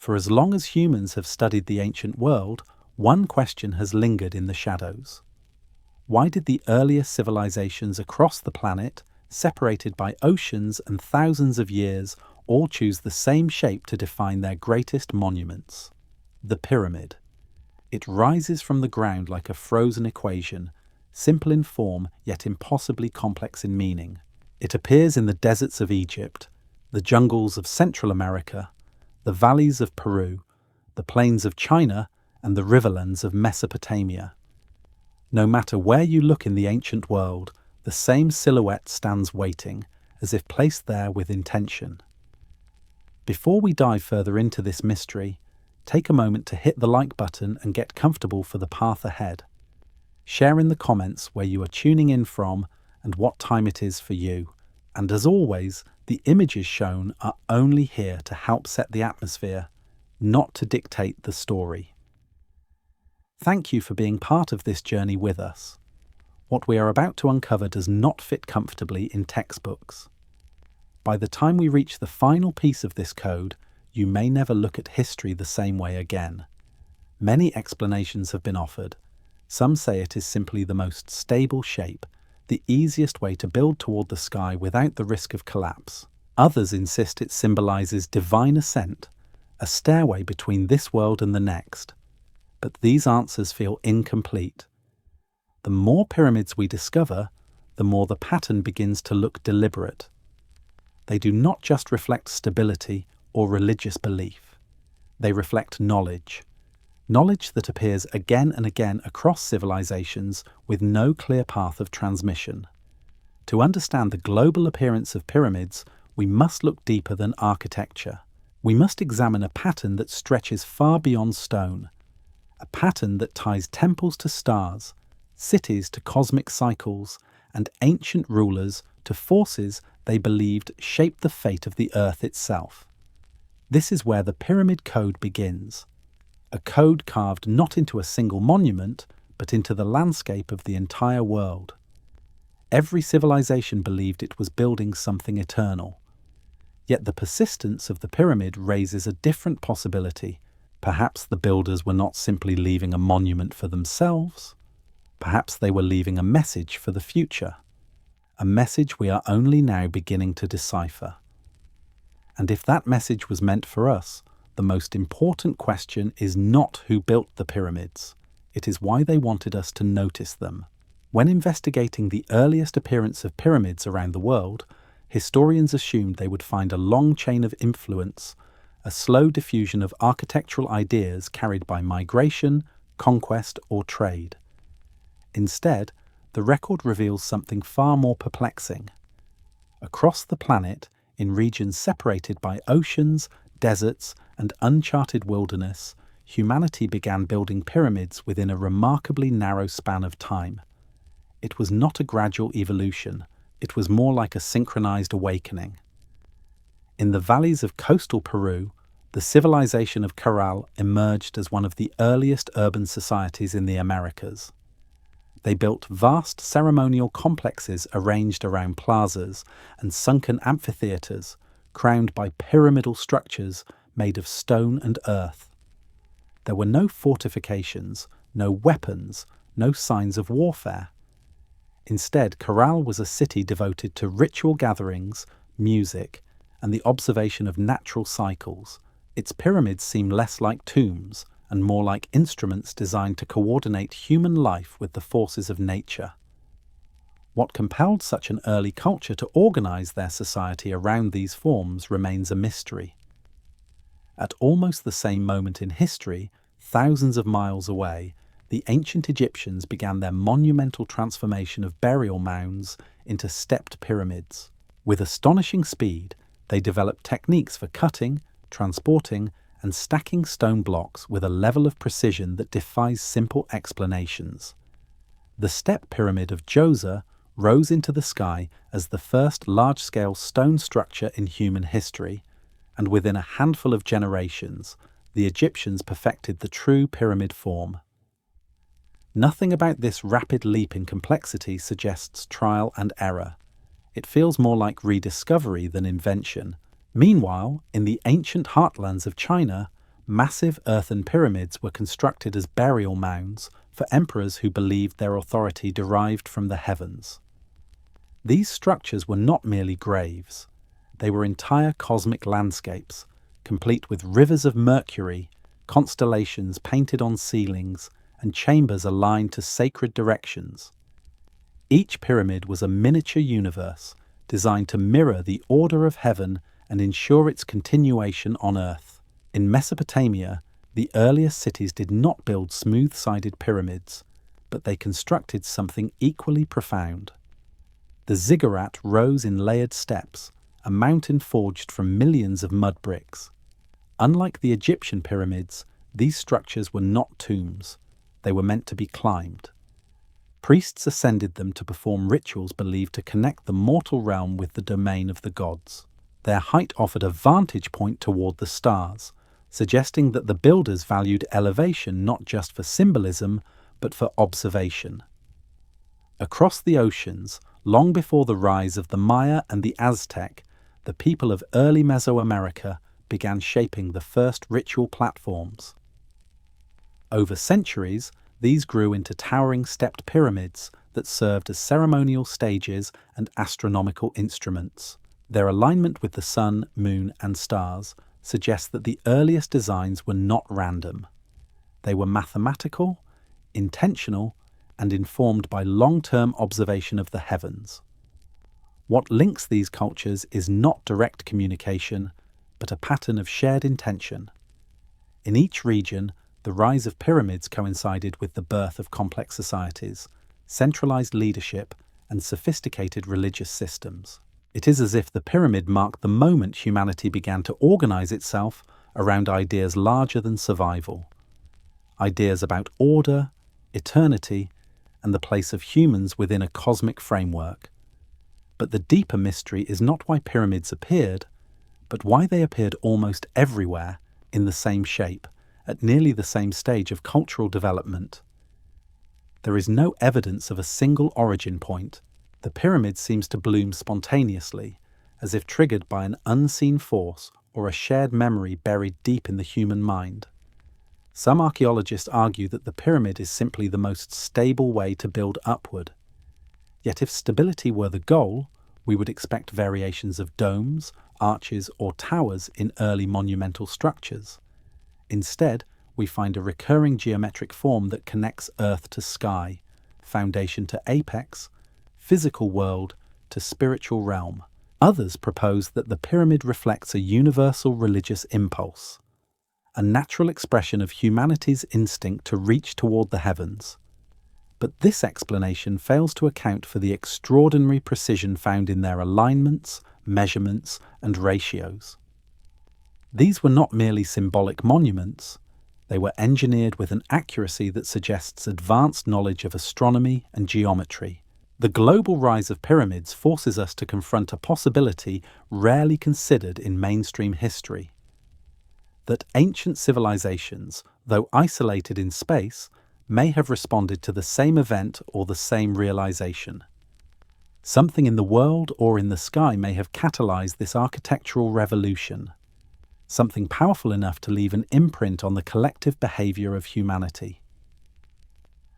For as long as humans have studied the ancient world, one question has lingered in the shadows. Why did the earliest civilizations across the planet, separated by oceans and thousands of years, all choose the same shape to define their greatest monuments? The pyramid. It rises from the ground like a frozen equation, simple in form yet impossibly complex in meaning. It appears in the deserts of Egypt, the jungles of Central America, the valleys of Peru, the plains of China, and the riverlands of Mesopotamia. No matter where you look in the ancient world, the same silhouette stands waiting, as if placed there with intention. Before we dive further into this mystery, take a moment to hit the like button and get comfortable for the path ahead. Share in the comments where you are tuning in from and what time it is for you. And as always, the images shown are only here to help set the atmosphere, not to dictate the story. Thank you for being part of this journey with us. What we are about to uncover does not fit comfortably in textbooks. By the time we reach the final piece of this code, you may never look at history the same way again. Many explanations have been offered. Some say it is simply the most stable shape, the easiest way to build toward the sky without the risk of collapse. Others insist it symbolizes divine ascent, a stairway between this world and the next. But these answers feel incomplete. The more pyramids we discover, the more the pattern begins to look deliberate. They do not just reflect stability or religious belief. They reflect knowledge. Knowledge that appears again and again across civilizations with no clear path of transmission. To understand the global appearance of pyramids, we must look deeper than architecture. We must examine a pattern that stretches far beyond stone, a pattern that ties temples to stars, cities to cosmic cycles, and ancient rulers to forces they believed shaped the fate of the earth itself. This is where the pyramid code begins. A code carved not into a single monument, but into the landscape of the entire world. Every civilization believed it was building something eternal. Yet the persistence of the pyramid raises a different possibility. Perhaps the builders were not simply leaving a monument for themselves. Perhaps they were leaving a message for the future. A message we are only now beginning to decipher. And if that message was meant for us, the most important question is not who built the pyramids. It is why they wanted us to notice them. When investigating the earliest appearance of pyramids around the world, historians assumed they would find a long chain of influence, a slow diffusion of architectural ideas carried by migration, conquest, or trade. Instead, the record reveals something far more perplexing. Across the planet, in regions separated by oceans, deserts, and uncharted wilderness, humanity began building pyramids within a remarkably narrow span of time. It was not a gradual evolution, it was more like a synchronized awakening. In the valleys of coastal Peru, the civilization of Caral emerged as one of the earliest urban societies in the Americas. They built vast ceremonial complexes arranged around plazas and sunken amphitheaters, crowned by pyramidal structures made of stone and earth. There were no fortifications, no weapons, no signs of warfare. Instead, Caral was a city devoted to ritual gatherings, music, and the observation of natural cycles. Its pyramids seem less like tombs and more like instruments designed to coordinate human life with the forces of nature. What compelled such an early culture to organize their society around these forms remains a mystery. At almost the same moment in history, thousands of miles away, the ancient Egyptians began their monumental transformation of burial mounds into stepped pyramids. With astonishing speed, they developed techniques for cutting, transporting, and stacking stone blocks with a level of precision that defies simple explanations. The step pyramid of Djoser rose into the sky as the first large-scale stone structure in human history, and within a handful of generations, the Egyptians perfected the true pyramid form. Nothing about this rapid leap in complexity suggests trial and error. It feels more like rediscovery than invention. Meanwhile, in the ancient heartlands of China, Massive earthen pyramids were constructed as burial mounds for emperors who believed their authority derived from the heavens. These structures were not merely graves. They were entire cosmic landscapes, complete with rivers of mercury, constellations painted on ceilings, and chambers aligned to sacred directions. Each pyramid was a miniature universe designed to mirror the order of heaven and ensure its continuation on earth. In Mesopotamia, the earliest cities did not build smooth-sided pyramids, but they constructed something equally profound. The ziggurat rose in layered steps, a mountain forged from millions of mud bricks. Unlike the Egyptian pyramids, these structures were not tombs. They were meant to be climbed. Priests ascended them to perform rituals believed to connect the mortal realm with the domain of the gods. Their height offered a vantage point toward the stars, suggesting that the builders valued elevation not just for symbolism, but for observation. Across the oceans, long before the rise of the Maya and the Aztec, the people of early Mesoamerica began shaping the first ritual platforms. Over centuries, these grew into towering stepped pyramids that served as ceremonial stages and astronomical instruments. Their alignment with the sun, moon, and stars suggests that the earliest designs were not random. They were mathematical, intentional, and informed by long-term observation of the heavens. What links these cultures is not direct communication, but a pattern of shared intention. In each region, the rise of pyramids coincided with the birth of complex societies, centralized leadership, and sophisticated religious systems. It is as if the pyramid marked the moment humanity began to organize itself around ideas larger than survival. Ideas about order, eternity, and the place of humans within a cosmic framework. But the deeper mystery is not why pyramids appeared, but why they appeared almost everywhere in the same shape, at nearly the same stage of cultural development. There is no evidence of a single origin point. The pyramid seems to bloom spontaneously, as if triggered by an unseen force or a shared memory buried deep in the human mind. Some archaeologists argue that the pyramid is simply the most stable way to build upward. Yet if stability were the goal, we would expect variations of domes, arches, or towers in early monumental structures. Instead, we find a recurring geometric form that connects earth to sky, foundation to apex, physical world to spiritual realm. Others propose that the pyramid reflects a universal religious impulse, a natural expression of humanity's instinct to reach toward the heavens. But this explanation fails to account for the extraordinary precision found in their alignments, measurements, and ratios. These were not merely symbolic monuments, they were engineered with an accuracy that suggests advanced knowledge of astronomy and geometry. The global rise of pyramids forces us to confront a possibility rarely considered in mainstream history: that ancient civilizations, though isolated in space, may have responded to the same event or the same realization. Something in the world or in the sky may have catalyzed this architectural revolution, something powerful enough to leave an imprint on the collective behavior of humanity.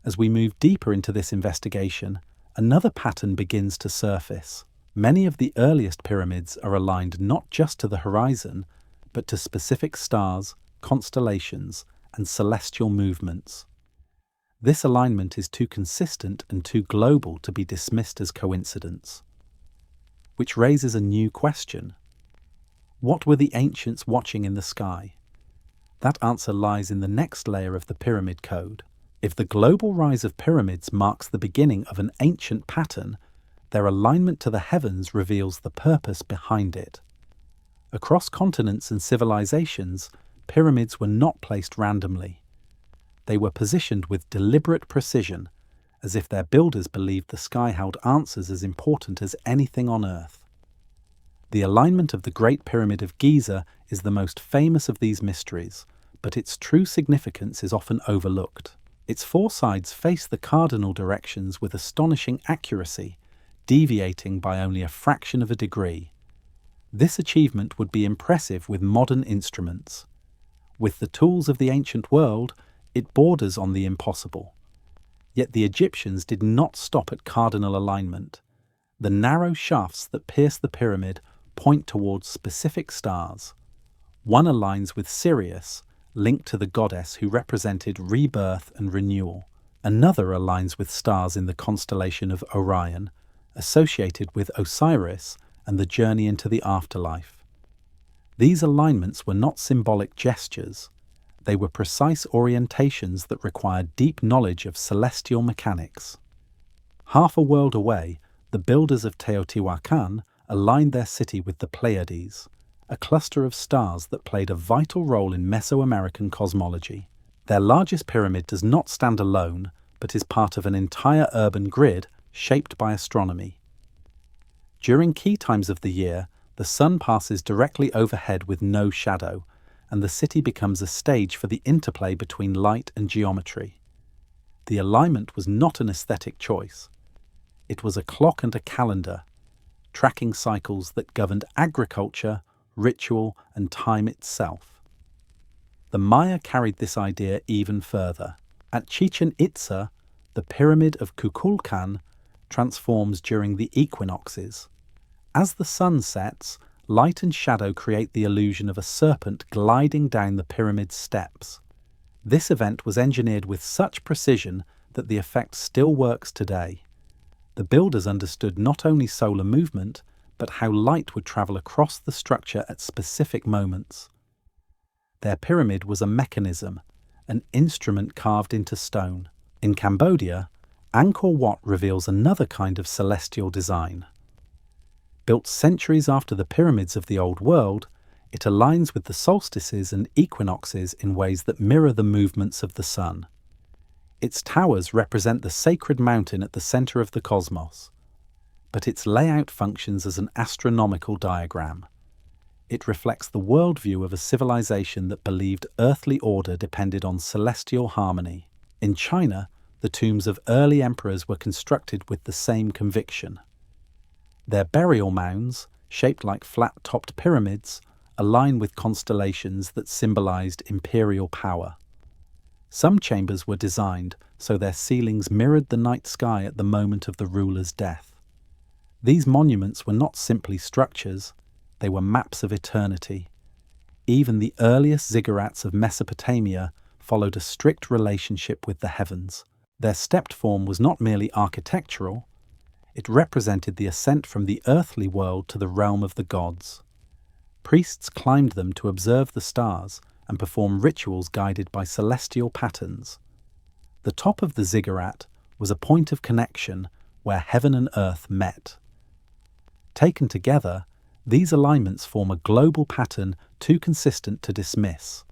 As we move deeper into this investigation, another pattern begins to surface. Many of the earliest pyramids are aligned not just to the horizon, but to specific stars, constellations, and celestial movements. This alignment is too consistent and too global to be dismissed as coincidence. Which raises a new question. What were the ancients watching in the sky? That answer lies in the next layer of the pyramid code. If the global rise of pyramids marks the beginning of an ancient pattern, their alignment to the heavens reveals the purpose behind it. Across continents and civilizations, pyramids were not placed randomly. They were positioned with deliberate precision, as if their builders believed the sky held answers as important as anything on earth. The alignment of the Great Pyramid of Giza is the most famous of these mysteries, but its true significance is often overlooked. Its four sides face the cardinal directions with astonishing accuracy, deviating by only a fraction of a degree. This achievement would be impressive with modern instruments. With the tools of the ancient world, it borders on the impossible. Yet the Egyptians did not stop at cardinal alignment. The narrow shafts that pierce the pyramid point towards specific stars. One aligns with Sirius, linked to the goddess who represented rebirth and renewal. Another aligns with stars in the constellation of Orion, associated with Osiris and the journey into the afterlife. These alignments were not symbolic gestures. They were precise orientations that required deep knowledge of celestial mechanics. Half a world away, the builders of Teotihuacan aligned their city with the Pleiades, a cluster of stars that played a vital role in Mesoamerican cosmology. Their largest pyramid does not stand alone, but is part of an entire urban grid shaped by astronomy. During key times of the year, the sun passes directly overhead with no shadow, and the city becomes a stage for the interplay between light and geometry. The alignment was not an aesthetic choice. It was a clock and a calendar, tracking cycles that governed agriculture, ritual, and time itself. The Maya carried this idea even further. At Chichen Itza, the pyramid of Kukulkan transforms during the equinoxes. As the sun sets, light and shadow create the illusion of a serpent gliding down the pyramid's steps. This event was engineered with such precision that the effect still works today. The builders understood not only solar movement, but how light would travel across the structure at specific moments. Their pyramid was a mechanism, an instrument carved into stone. In Cambodia, Angkor Wat reveals another kind of celestial design. Built centuries after the pyramids of the Old World, it aligns with the solstices and equinoxes in ways that mirror the movements of the sun. Its towers represent the sacred mountain at the center of the cosmos, but its layout functions as an astronomical diagram. It reflects the worldview of a civilization that believed earthly order depended on celestial harmony. In China, the tombs of early emperors were constructed with the same conviction. Their burial mounds, shaped like flat-topped pyramids, align with constellations that symbolized imperial power. Some chambers were designed so their ceilings mirrored the night sky at the moment of the ruler's death. These monuments were not simply structures, they were maps of eternity. Even the earliest ziggurats of Mesopotamia followed a strict relationship with the heavens. Their stepped form was not merely architectural, it represented the ascent from the earthly world to the realm of the gods. Priests climbed them to observe the stars and perform rituals guided by celestial patterns. The top of the ziggurat was a point of connection where heaven and earth met. Taken together, these alignments form a global pattern too consistent to dismiss.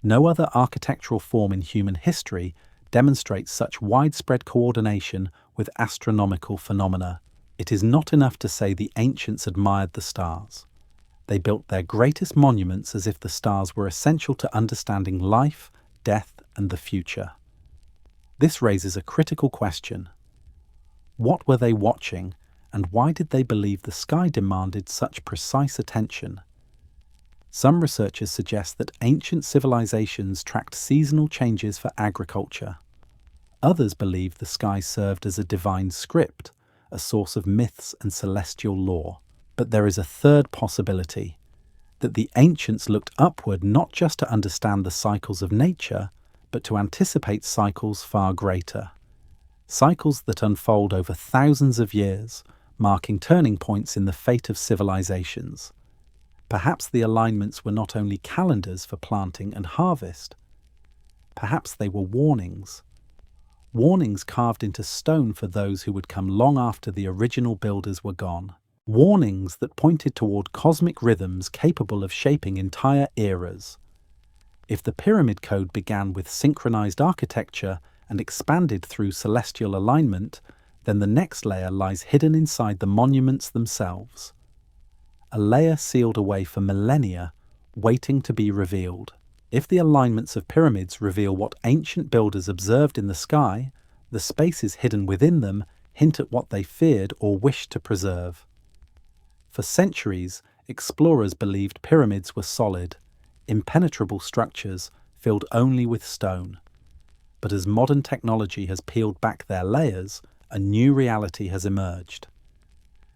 No other architectural form in human history demonstrates such widespread coordination with astronomical phenomena. It is not enough to say the ancients admired the stars. They built their greatest monuments as if the stars were essential to understanding life, death, and the future. This raises a critical question. What were they watching, and why did they believe the sky demanded such precise attention? Some researchers suggest that ancient civilizations tracked seasonal changes for agriculture. Others believe the sky served as a divine script, a source of myths and celestial lore. But there is a third possibility, that the ancients looked upward not just to understand the cycles of nature, but to anticipate cycles far greater. Cycles that unfold over thousands of years, marking turning points in the fate of civilizations. Perhaps the alignments were not only calendars for planting and harvest. Perhaps they were warnings. Warnings carved into stone for those who would come long after the original builders were gone. Warnings that pointed toward cosmic rhythms capable of shaping entire eras. If the pyramid code began with synchronized architecture and expanded through celestial alignment, then the next layer lies hidden inside the monuments themselves. A layer sealed away for millennia, waiting to be revealed. If the alignments of pyramids reveal what ancient builders observed in the sky, the spaces hidden within them hint at what they feared or wished to preserve. For centuries, explorers believed pyramids were solid, impenetrable structures filled only with stone. But as modern technology has peeled back their layers, a new reality has emerged.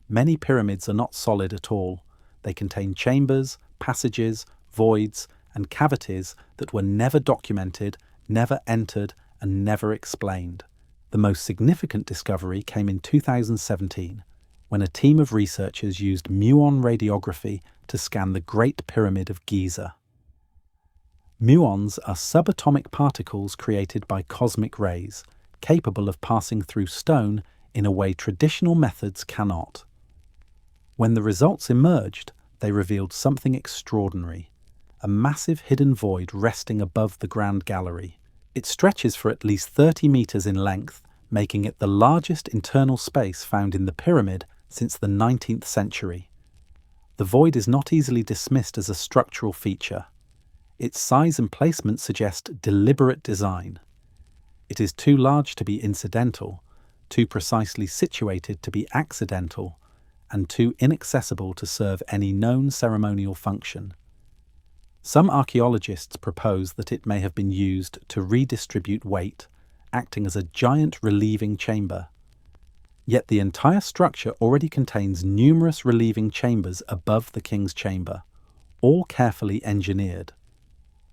Many pyramids are not solid at all. They contain chambers, passages, voids, and cavities that were never documented, never entered, and never explained. The most significant discovery came in 2017, when a team of researchers used muon radiography to scan the Great Pyramid of Giza. Muons are subatomic particles created by cosmic rays, capable of passing through stone in a way traditional methods cannot. When the results emerged, they revealed something extraordinary: a massive hidden void resting above the Grand Gallery. It stretches for at least 30 meters in length, making it the largest internal space found in the pyramid since the 19th century. The void is not easily dismissed as a structural feature. Its size and placement suggest deliberate design. It is too large to be incidental, too precisely situated to be accidental, and too inaccessible to serve any known ceremonial function. Some archaeologists propose that it may have been used to redistribute weight, acting as a giant relieving chamber. Yet the entire structure already contains numerous relieving chambers above the king's chamber, all carefully engineered.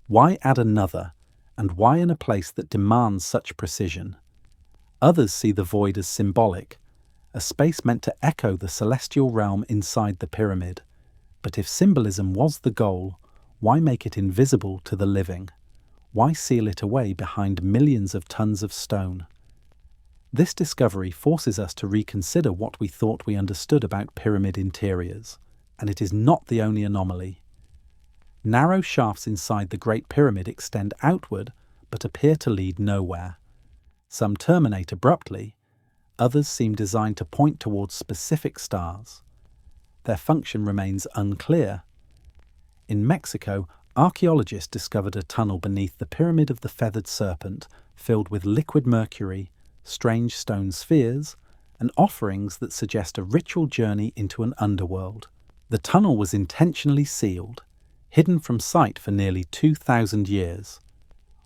Why add another, and why in a place that demands such precision? Others see the void as symbolic, a space meant to echo the celestial realm inside the pyramid. But if symbolism was the goal, why make it invisible to the living? Why seal it away behind millions of tons of stone? This discovery forces us to reconsider what we thought we understood about pyramid interiors, and it is not the only anomaly. Narrow shafts inside the Great Pyramid extend outward but appear to lead nowhere. Some terminate abruptly, others seem designed to point towards specific stars. Their function remains unclear. In Mexico, archaeologists discovered a tunnel beneath the Pyramid of the Feathered Serpent filled with liquid mercury, strange stone spheres, and offerings that suggest a ritual journey into an underworld. The tunnel was intentionally sealed, hidden from sight for nearly 2,000 years.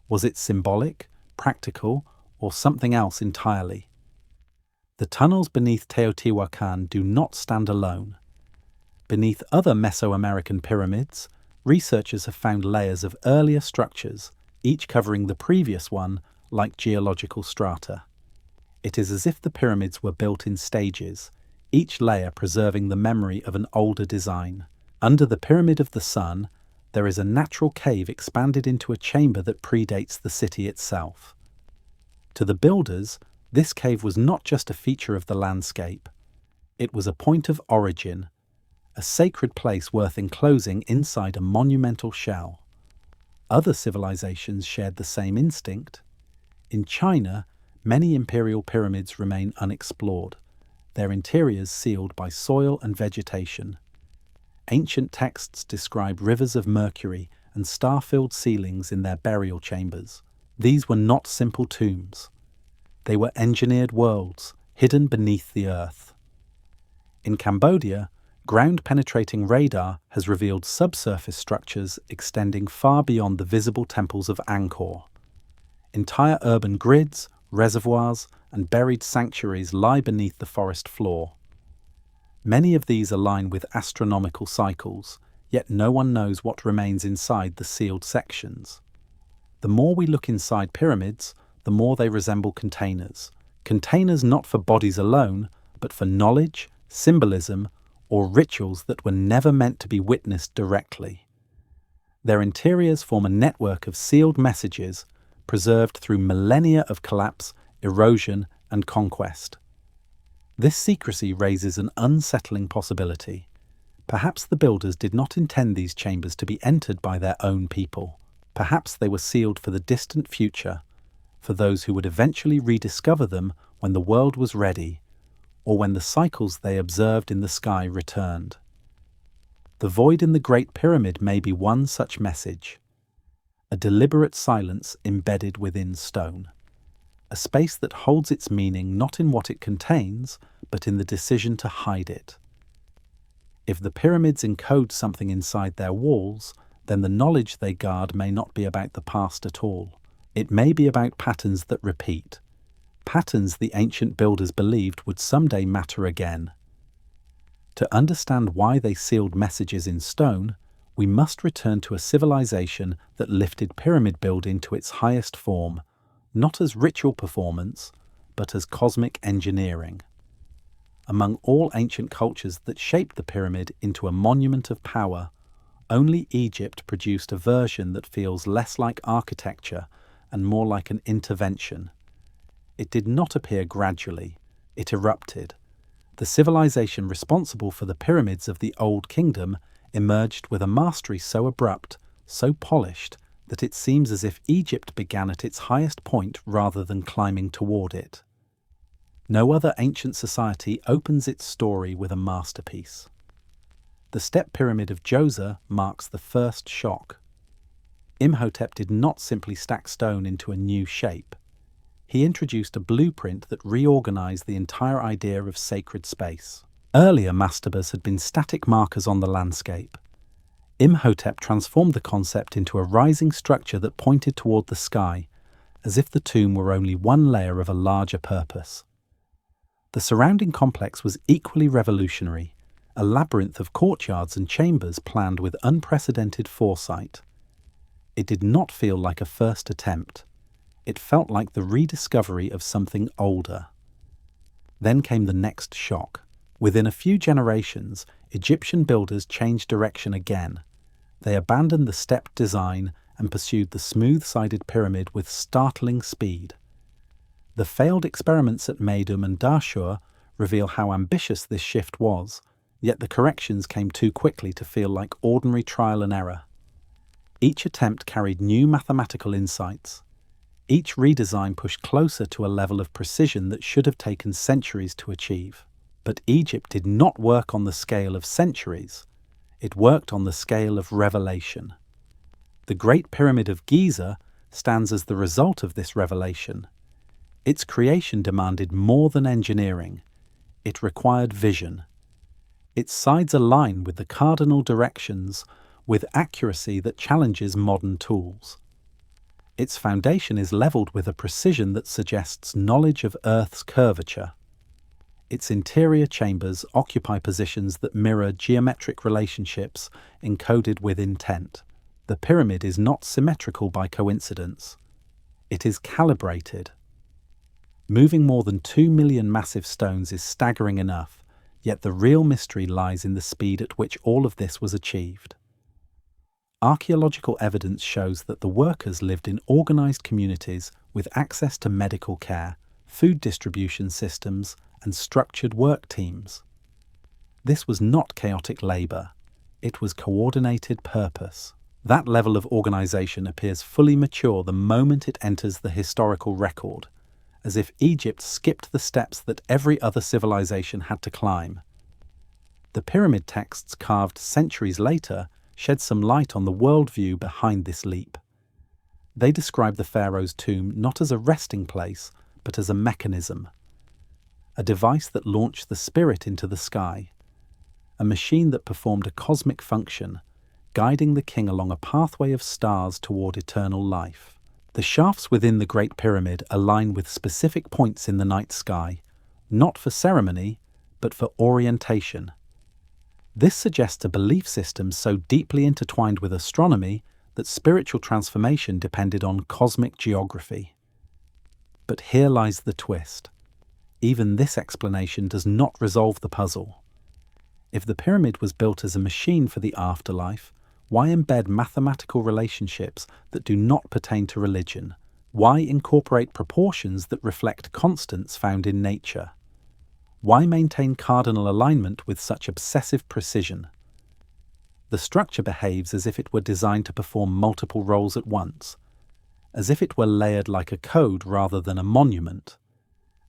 Was it symbolic, practical, or something else entirely? The tunnels beneath Teotihuacan do not stand alone. Beneath other Mesoamerican pyramids, researchers have found layers of earlier structures, each covering the previous one like geological strata. It is as if the pyramids were built in stages, each layer preserving the memory of an older design. Under the Pyramid of the Sun, there is a natural cave expanded into a chamber that predates the city itself. To the builders, this cave was not just a feature of the landscape. It was a point of origin, a sacred place worth enclosing inside a monumental shell. Other civilizations shared the same instinct. In China, many imperial pyramids remain unexplored, their interiors sealed by soil and vegetation. Ancient texts describe rivers of mercury and star-filled ceilings in their burial chambers. These were not simple tombs. They were engineered worlds, hidden beneath the earth. In Cambodia, ground-penetrating radar has revealed subsurface structures extending far beyond the visible temples of Angkor. Entire urban grids, reservoirs, and buried sanctuaries lie beneath the forest floor. Many of these align with astronomical cycles, yet no one knows what remains inside the sealed sections. The more we look inside pyramids, the more they resemble containers. Containers not for bodies alone, but for knowledge, symbolism, or rituals that were never meant to be witnessed directly. Their interiors form a network of sealed messages, preserved through millennia of collapse, erosion, and conquest. This secrecy raises an unsettling possibility. Perhaps the builders did not intend these chambers to be entered by their own people. Perhaps they were sealed for the distant future, for those who would eventually rediscover them when the world was ready, or when the cycles they observed in the sky returned. The void in the Great Pyramid may be one such message, a deliberate silence embedded within stone, a space that holds its meaning not in what it contains, but in the decision to hide it. If the pyramids encode something inside their walls, then the knowledge they guard may not be about the past at all. It may be about patterns that repeat, patterns the ancient builders believed would someday matter again. To understand why they sealed messages in stone, we must return to a civilization that lifted pyramid building to its highest form, not as ritual performance, but as cosmic engineering. Among all ancient cultures that shaped the pyramid into a monument of power, only Egypt produced a version that feels less like architecture and more like an intervention. It did not appear gradually, it erupted. The civilization responsible for the pyramids of the Old Kingdom emerged with a mastery so abrupt, so polished, that it seems as if Egypt began at its highest point rather than climbing toward it. No other ancient society opens its story with a masterpiece. The Step Pyramid of Djoser marks the first shock. Imhotep did not simply stack stone into a new shape. He introduced a blueprint that reorganized the entire idea of sacred space. Earlier mastabas had been static markers on the landscape. Imhotep transformed the concept into a rising structure that pointed toward the sky, as if the tomb were only one layer of a larger purpose. The surrounding complex was equally revolutionary, a labyrinth of courtyards and chambers planned with unprecedented foresight. It did not feel like a first attempt. It felt like the rediscovery of something older. Then came the next shock. Within a few generations, Egyptian builders changed direction again. They abandoned the stepped design and pursued the smooth-sided pyramid with startling speed. The failed experiments at Meidum and Dashur reveal how ambitious this shift was, yet the corrections came too quickly to feel like ordinary trial and error. Each attempt carried new mathematical insights. Each redesign pushed closer to a level of precision that should have taken centuries to achieve. But Egypt did not work on the scale of centuries. It worked on the scale of revelation. The Great Pyramid of Giza stands as the result of this revelation. Its creation demanded more than engineering. It required vision. Its sides align with the cardinal directions with accuracy that challenges modern tools. Its foundation is leveled with a precision that suggests knowledge of Earth's curvature. Its interior chambers occupy positions that mirror geometric relationships encoded with intent. The pyramid is not symmetrical by coincidence. It is calibrated. Moving more than 2 million massive stones is staggering enough, yet the real mystery lies in the speed at which all of this was achieved. Archaeological evidence shows that the workers lived in organized communities with access to medical care, food distribution systems, and structured work teams. This was not chaotic labor. It was coordinated purpose. That level of organization appears fully mature the moment it enters the historical record, as if Egypt skipped the steps that every other civilization had to climb. The pyramid texts carved centuries later shed some light on the worldview behind this leap. They describe the pharaoh's tomb not as a resting place, but as a mechanism, a device that launched the spirit into the sky, a machine that performed a cosmic function, guiding the king along a pathway of stars toward eternal life. The shafts within the Great Pyramid align with specific points in the night sky, not for ceremony, but for orientation. This suggests a belief system so deeply intertwined with astronomy that spiritual transformation depended on cosmic geography. But here lies the twist. Even this explanation does not resolve the puzzle. If the pyramid was built as a machine for the afterlife, why embed mathematical relationships that do not pertain to religion? Why incorporate proportions that reflect constants found in nature? Why maintain cardinal alignment with such obsessive precision? The structure behaves as if it were designed to perform multiple roles at once, as if it were layered like a code rather than a monument.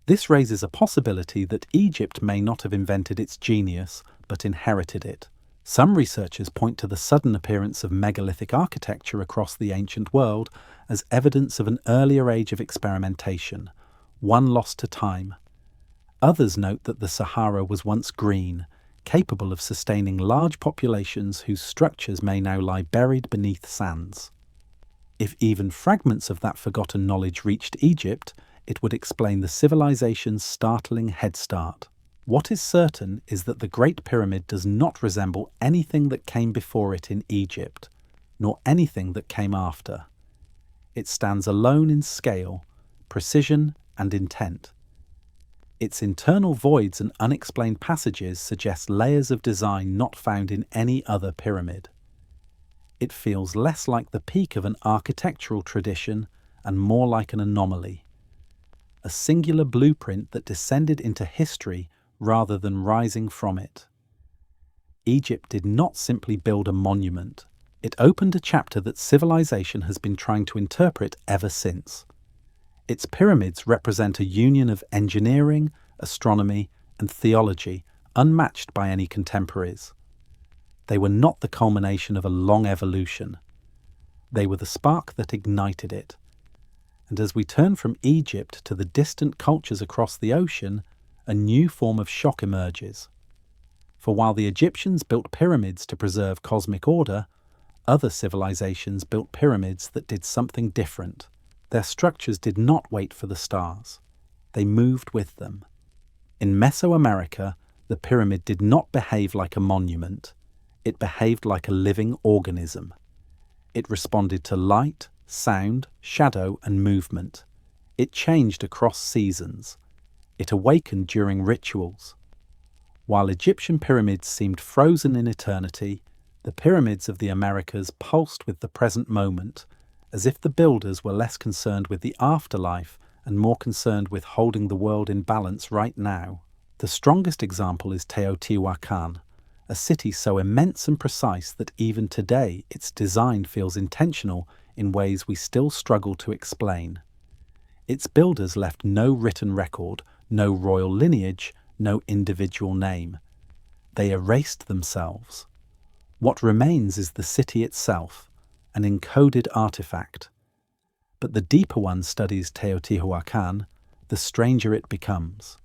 This raises a possibility that Egypt may not have invented its genius, but inherited it. Some researchers point to the sudden appearance of megalithic architecture across the ancient world as evidence of an earlier age of experimentation, one lost to time. Others note that the Sahara was once green, capable of sustaining large populations whose structures may now lie buried beneath sands. If even fragments of that forgotten knowledge reached Egypt, it would explain the civilization's startling head start. What is certain is that the Great Pyramid does not resemble anything that came before it in Egypt, nor anything that came after. It stands alone in scale, precision, and intent. Its internal voids and unexplained passages suggest layers of design not found in any other pyramid. It feels less like the peak of an architectural tradition and more like an anomaly, a singular blueprint that descended into history rather than rising from it. Egypt did not simply build a monument. It opened a chapter that civilization has been trying to interpret ever since. Its pyramids represent a union of engineering, astronomy, and theology unmatched by any contemporaries. They were not the culmination of a long evolution. They were the spark that ignited it. And as we turn from Egypt to the distant cultures across the ocean, a new form of shock emerges. For while the Egyptians built pyramids to preserve cosmic order, other civilizations built pyramids that did something different. Their structures did not wait for the stars. They moved with them. In Mesoamerica, the pyramid did not behave like a monument. It behaved like a living organism. It responded to light, sound, shadow, and movement. It changed across seasons. It awakened during rituals. While Egyptian pyramids seemed frozen in eternity, the pyramids of the Americas pulsed with the present moment, as if the builders were less concerned with the afterlife and more concerned with holding the world in balance right now. The strongest example is Teotihuacan, a city so immense and precise that even today its design feels intentional in ways we still struggle to explain. Its builders left no written record, no royal lineage, no individual name. They erased themselves. What remains is the city itself, an encoded artifact. But the deeper one studies Teotihuacan, the stranger it becomes.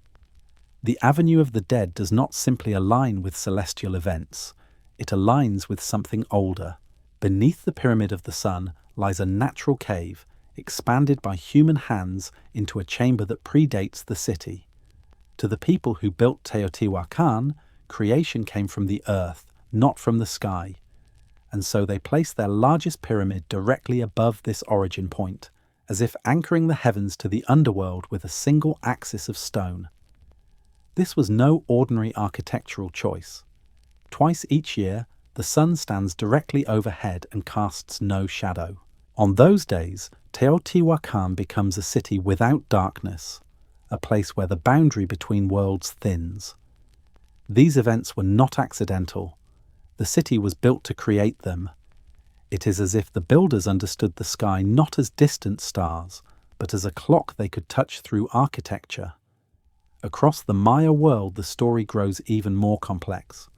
The Avenue of the Dead does not simply align with celestial events, it aligns with something older. Beneath the Pyramid of the Sun lies a natural cave, expanded by human hands into a chamber that predates the city. To the people who built Teotihuacan, creation came from the earth, not from the sky. And so they placed their largest pyramid directly above this origin point, as if anchoring the heavens to the underworld with a single axis of stone. This was no ordinary architectural choice. Twice each year, the sun stands directly overhead and casts no shadow. On those days, Teotihuacan becomes a city without darkness, a place where the boundary between worlds thins. These events were not accidental. The city was built to create them. It is as if the builders understood the sky not as distant stars, but as a clock they could touch through architecture. Across the Maya world, the story grows even more complex.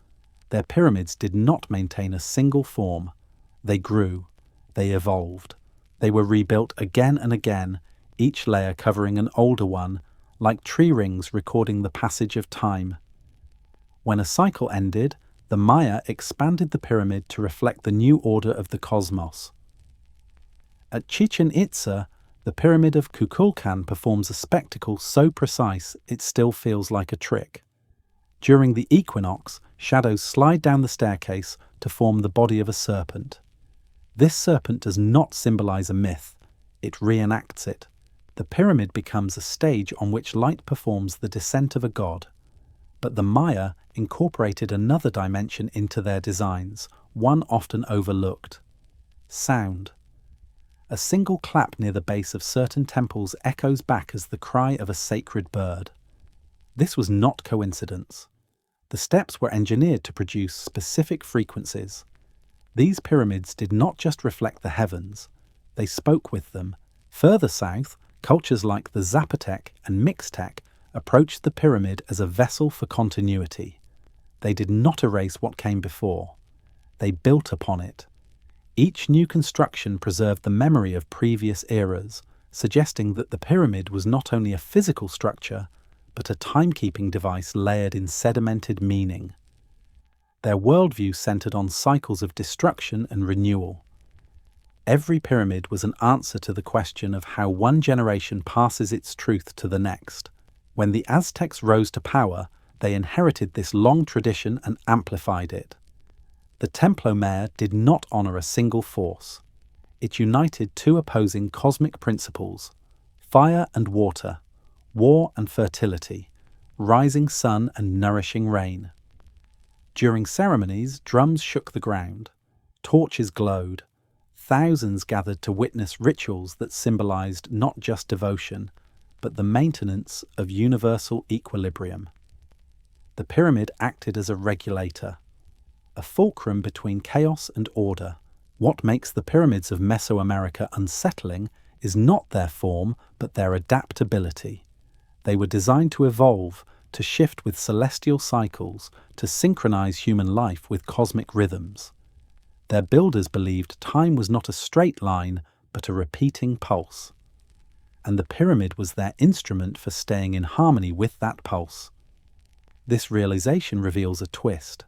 Their pyramids did not maintain a single form. They grew. They evolved. They were rebuilt again and again, each layer covering an older one, like tree rings recording the passage of time. When a cycle ended, the Maya expanded the pyramid to reflect the new order of the cosmos. At Chichen Itza, the Pyramid of Kukulkan performs a spectacle so precise it still feels like a trick. During the equinox, shadows slide down the staircase to form the body of a serpent. This serpent does not symbolize a myth, it reenacts it. The pyramid becomes a stage on which light performs the descent of a god. But the Maya incorporated another dimension into their designs, one often overlooked: sound. A single clap near the base of certain temples echoes back as the cry of a sacred bird. This was not coincidence. The steps were engineered to produce specific frequencies. These pyramids did not just reflect the heavens, they spoke with them. Further south, cultures like the Zapotec and Mixtec approached the pyramid as a vessel for continuity. They did not erase what came before. They built upon it. Each new construction preserved the memory of previous eras, suggesting that the pyramid was not only a physical structure, but a timekeeping device layered in sedimented meaning. Their worldview centered on cycles of destruction and renewal. Every pyramid was an answer to the question of how one generation passes its truth to the next. When the Aztecs rose to power, they inherited this long tradition and amplified it. The Templo Mayor did not honor a single force. It united two opposing cosmic principles: fire and water, war and fertility, rising sun and nourishing rain. During ceremonies, drums shook the ground, torches glowed, thousands gathered to witness rituals that symbolized not just devotion, but the maintenance of universal equilibrium. The pyramid acted as a regulator, a fulcrum between chaos and order. What makes the pyramids of Mesoamerica unsettling is not their form, but their adaptability. They were designed to evolve, to shift with celestial cycles, to synchronize human life with cosmic rhythms. Their builders believed time was not a straight line, but a repeating pulse. And the pyramid was their instrument for staying in harmony with that pulse. This realization reveals a twist.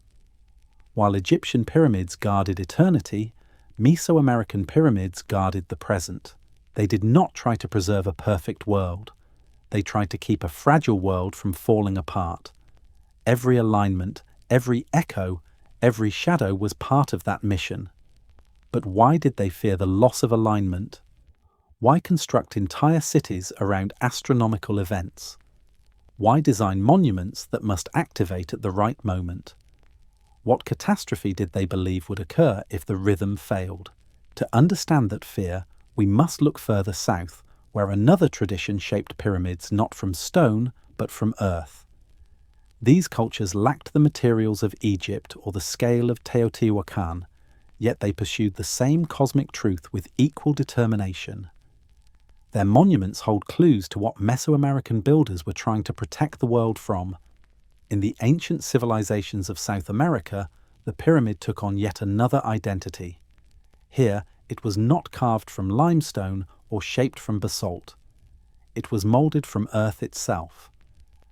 While Egyptian pyramids guarded eternity, Mesoamerican pyramids guarded the present. They did not try to preserve a perfect world. They tried to keep a fragile world from falling apart. Every alignment, every echo, every shadow was part of that mission. But why did they fear the loss of alignment? Why construct entire cities around astronomical events? Why design monuments that must activate at the right moment? What catastrophe did they believe would occur if the rhythm failed? To understand that fear, we must look further south, where another tradition shaped pyramids not from stone, but from earth. These cultures lacked the materials of Egypt or the scale of Teotihuacan, yet they pursued the same cosmic truth with equal determination. Their monuments hold clues to what Mesoamerican builders were trying to protect the world from. In the ancient civilizations of South America, the pyramid took on yet another identity. Here, it was not carved from limestone or shaped from basalt. It was molded from earth itself.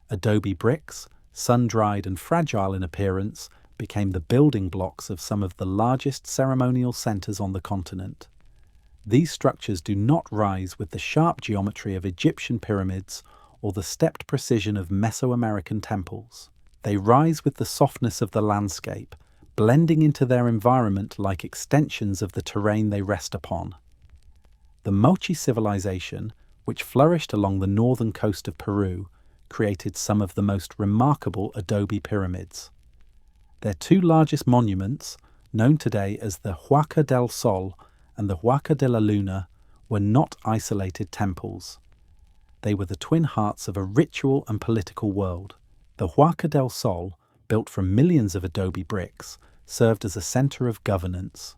Adobe bricks, sun-dried and fragile in appearance, became the building blocks of some of the largest ceremonial centers on the continent. These structures do not rise with the sharp geometry of Egyptian pyramids or the stepped precision of Mesoamerican temples. They rise with the softness of the landscape, blending into their environment like extensions of the terrain they rest upon. The Moche civilization, which flourished along the northern coast of Peru, created some of the most remarkable adobe pyramids. Their two largest monuments, known today as the Huaca del Sol and the Huaca de la Luna, were not isolated temples. They were the twin hearts of a ritual and political world. The Huaca del Sol, built from millions of adobe bricks, served as a center of governance.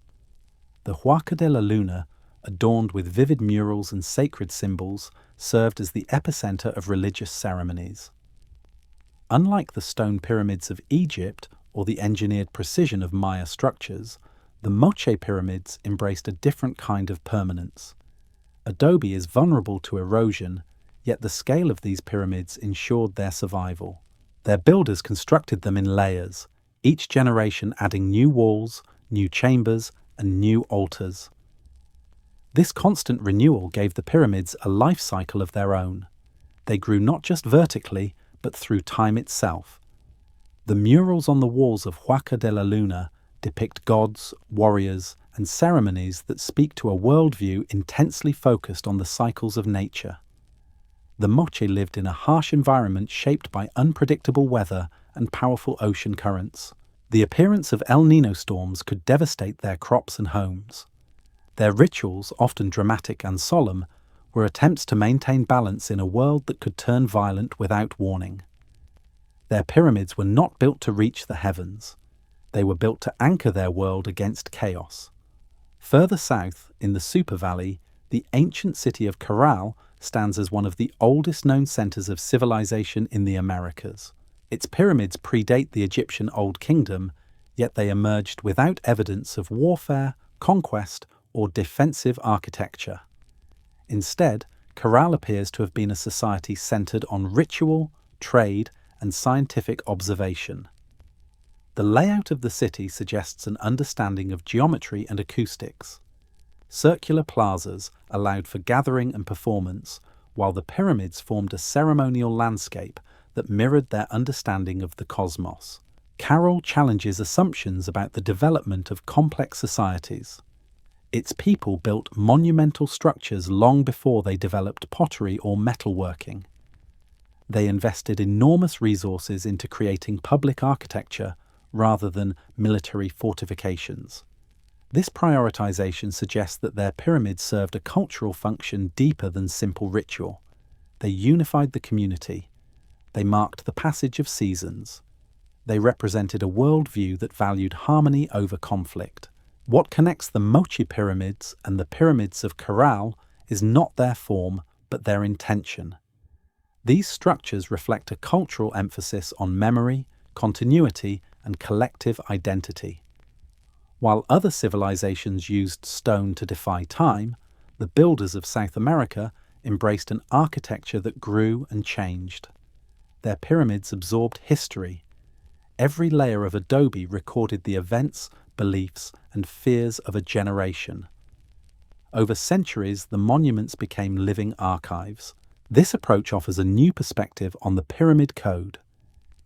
The Huaca de la Luna, adorned with vivid murals and sacred symbols, served as the epicenter of religious ceremonies. Unlike the stone pyramids of Egypt or the engineered precision of Maya structures, the Moche pyramids embraced a different kind of permanence. Adobe is vulnerable to erosion, yet the scale of these pyramids ensured their survival. Their builders constructed them in layers, each generation adding new walls, new chambers, and new altars. This constant renewal gave the pyramids a life cycle of their own. They grew not just vertically, but through time itself. The murals on the walls of Huaca de la Luna depict gods, warriors, and ceremonies that speak to a worldview intensely focused on the cycles of nature. The Moche lived in a harsh environment shaped by unpredictable weather and powerful ocean currents. The appearance of El Niño storms could devastate their crops and homes. Their rituals, often dramatic and solemn, were attempts to maintain balance in a world that could turn violent without warning. Their pyramids were not built to reach the heavens. They were built to anchor their world against chaos. Further south, in the Super Valley, the ancient city of Caral stands as one of the oldest known centers of civilization in the Americas. Its pyramids predate the Egyptian Old Kingdom, yet they emerged without evidence of warfare, conquest, or defensive architecture. Instead, Caral appears to have been a society centered on ritual, trade, and scientific observation. The layout of the city suggests an understanding of geometry and acoustics. Circular plazas allowed for gathering and performance, while the pyramids formed a ceremonial landscape that mirrored their understanding of the cosmos. Carroll challenges assumptions about the development of complex societies. Its people built monumental structures long before they developed pottery or metalworking. They invested enormous resources into creating public architecture rather than military fortifications. This prioritization suggests that their pyramids served a cultural function deeper than simple ritual. They unified the community. They marked the passage of seasons. They represented a worldview that valued harmony over conflict. What connects the Moche pyramids and the pyramids of Caral is not their form, but their intention. These structures reflect a cultural emphasis on memory, continuity, and collective identity. While other civilizations used stone to defy time, the builders of South America embraced an architecture that grew and changed. Their pyramids absorbed history. Every layer of adobe recorded the events, beliefs, and fears of a generation. Over centuries, the monuments became living archives. This approach offers a new perspective on the pyramid code.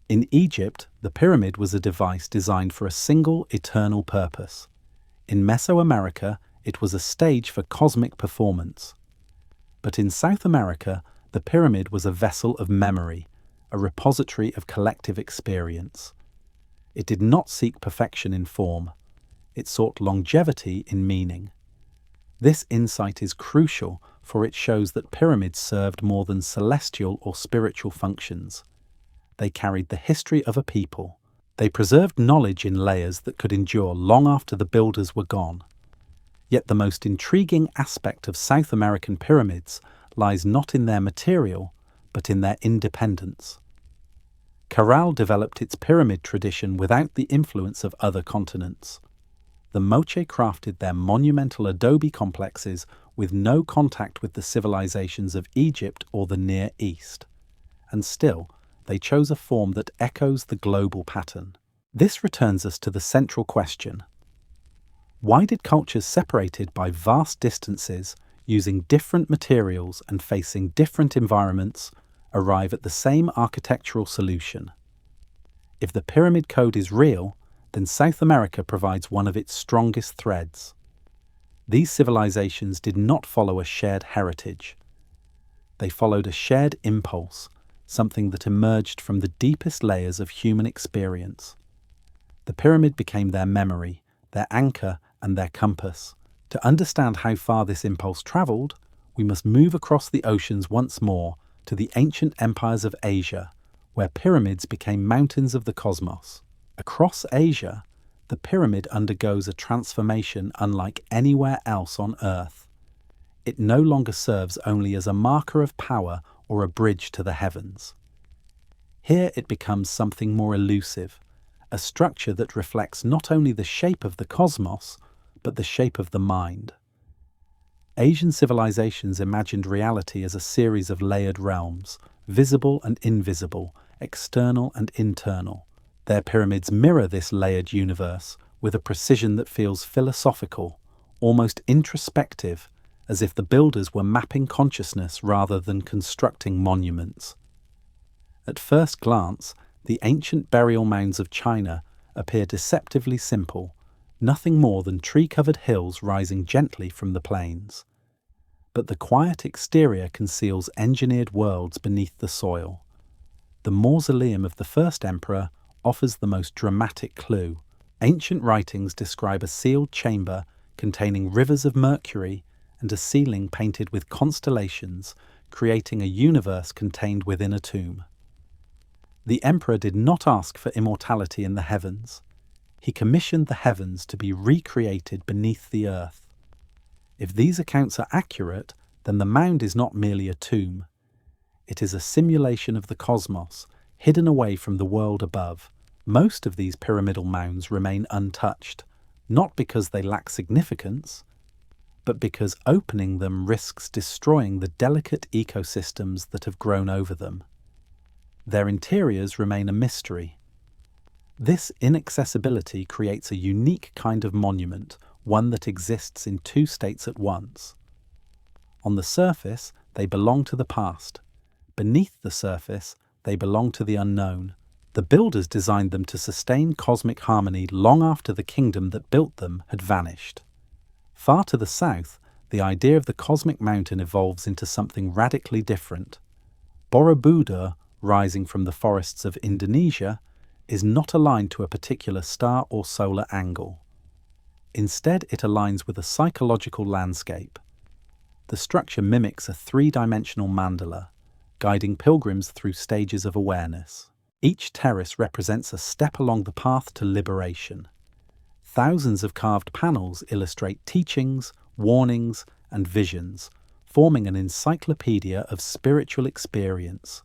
In Egypt, the pyramid was a device designed for a single, eternal purpose. In Mesoamerica, it was a stage for cosmic performance. But in South America, the pyramid was a vessel of memory, a repository of collective experience. It did not seek perfection in form. It sought longevity in meaning. This insight is crucial, for it shows that pyramids served more than celestial or spiritual functions. They carried the history of a people. They preserved knowledge in layers that could endure long after the builders were gone. Yet the most intriguing aspect of South American pyramids lies not in their material, but in their independence. Caral developed its pyramid tradition without the influence of other continents. The Moche crafted their monumental adobe complexes with no contact with the civilizations of Egypt or the Near East. And still, they chose a form that echoes the global pattern. This returns us to the central question. Why did cultures separated by vast distances, using different materials and facing different environments, arrive at the same architectural solution? If the pyramid code is real, then South America provides one of its strongest threads. These civilizations did not follow a shared heritage. They followed a shared impulse, something that emerged from the deepest layers of human experience. The pyramid became their memory, their anchor, and their compass. To understand how far this impulse traveled, we must move across the oceans once more to the ancient empires of Asia, where pyramids became mountains of the cosmos. Across Asia, the pyramid undergoes a transformation unlike anywhere else on Earth. It no longer serves only as a marker of power or a bridge to the heavens. Here it becomes something more elusive, a structure that reflects not only the shape of the cosmos, but the shape of the mind. Asian civilizations imagined reality as a series of layered realms, visible and invisible, external and internal. Their pyramids mirror this layered universe with a precision that feels philosophical, almost introspective, as if the builders were mapping consciousness rather than constructing monuments. At first glance, the ancient burial mounds of China appear deceptively simple, nothing more than tree-covered hills rising gently from the plains. But the quiet exterior conceals engineered worlds beneath the soil. The mausoleum of the first emperor offers the most dramatic clue. Ancient writings describe a sealed chamber containing rivers of mercury and a ceiling painted with constellations, creating a universe contained within a tomb. The emperor did not ask for immortality in the heavens. He commissioned the heavens to be recreated beneath the earth. If these accounts are accurate, then the mound is not merely a tomb. It is a simulation of the cosmos, hidden away from the world above. Most of these pyramidal mounds remain untouched, not because they lack significance, but because opening them risks destroying the delicate ecosystems that have grown over them. Their interiors remain a mystery. This inaccessibility creates a unique kind of monument, one that exists in two states at once. On the surface, they belong to the past. Beneath the surface, they belong to the unknown. The builders designed them to sustain cosmic harmony long after the kingdom that built them had vanished. Far to the south, the idea of the cosmic mountain evolves into something radically different. Borobudur, rising from the forests of Indonesia, is not aligned to a particular star or solar angle. Instead, it aligns with a psychological landscape. The structure mimics a three-dimensional mandala, guiding pilgrims through stages of awareness. Each terrace represents a step along the path to liberation. Thousands of carved panels illustrate teachings, warnings, and visions, forming an encyclopedia of spiritual experience.